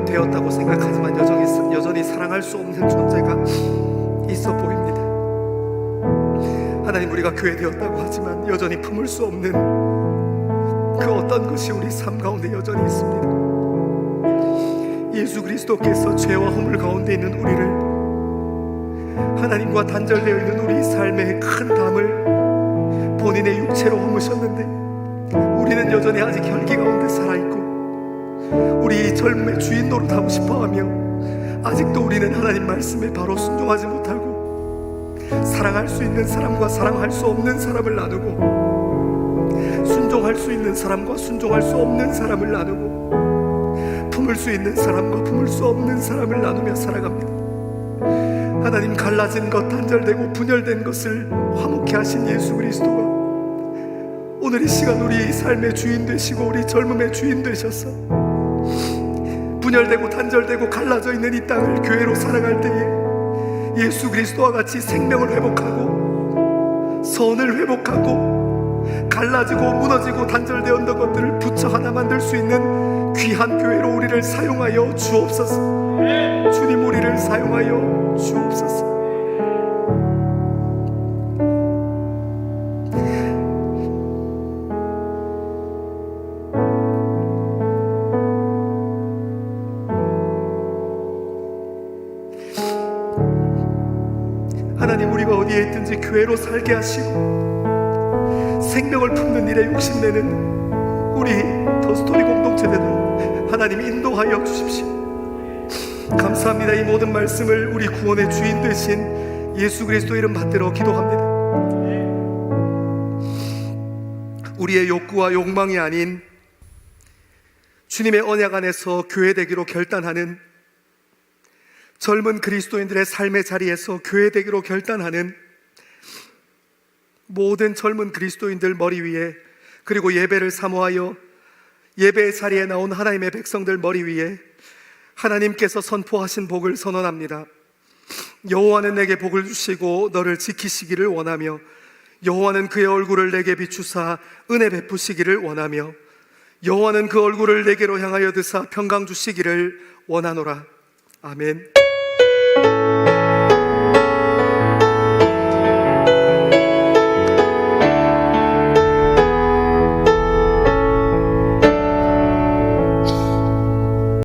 되었다고 생각하지만 여전히 사랑할 수 없는 존재가 있어 보입니다. 하나님, 우리가 교회 되었다고 하지만 여전히 품을 수 없는 그 어떤 것이 우리 삶 가운데 여전히 있습니다. 예수 그리스도께서 죄와 허물 가운데 있는 우리를, 하나님과 단절되어 있는 우리 삶의 큰 담을 본인의 육체로 허무셨는데 우리는 여전히 아직 혈기 가운데 살아있고 우리 젊음의 주인 노릇하고 싶어하며 아직도 우리는 하나님 말씀에 바로 순종하지 못하고 사랑할 수 있는 사람과 사랑할 수 없는 사람을 나누고 순종할 수 있는 사람과 순종할 수 없는 사람을 나누고 품을 수 있는 사람과 품을 수 없는 사람을 나누며 살아갑니다. 하나님, 갈라진 것, 단절되고 분열된 것을 화목케 하신 예수 그리스도가 오늘 이 시간 우리 삶의 주인 되시고 우리 젊음의 주인 되셔서 분열되고 단절되고 갈라져 있는 이 땅을 교회로 살아갈 때에 예수 그리스도와 같이 생명을 회복하고 선을 회복하고 갈라지고 무너지고 단절되었던 것들을 붙여 하나 만들 수 있는 귀한 교회로 우리를 사용하여 주옵소서. 주님, 우리를 사용하여 주옵소서. 하나님, 우리가 어디에 있든지 교회로 살게 하시고 생명을 품는 일에 욕심내는 우리 더스토리 공동체대로 하나님 인도하여 주십시오. 감사합니다. 이 모든 말씀을 우리 구원의 주인 되신 예수 그리스도 이름 받들어 기도합니다. 우리의 욕구와 욕망이 아닌 주님의 언약 안에서 교회 되기로 결단하는 젊은 그리스도인들의 삶의 자리에서 교회되기로 결단하는 모든 젊은 그리스도인들 머리 위에, 그리고 예배를 사모하여 예배의 자리에 나온 하나님의 백성들 머리 위에 하나님께서 선포하신 복을 선언합니다. 여호와는 내게 복을 주시고 너를 지키시기를 원하며, 여호와는 그의 얼굴을 내게 비추사 은혜 베푸시기를 원하며, 여호와는 그 얼굴을 내게로 향하여 드사 평강 주시기를 원하노라. 아멘.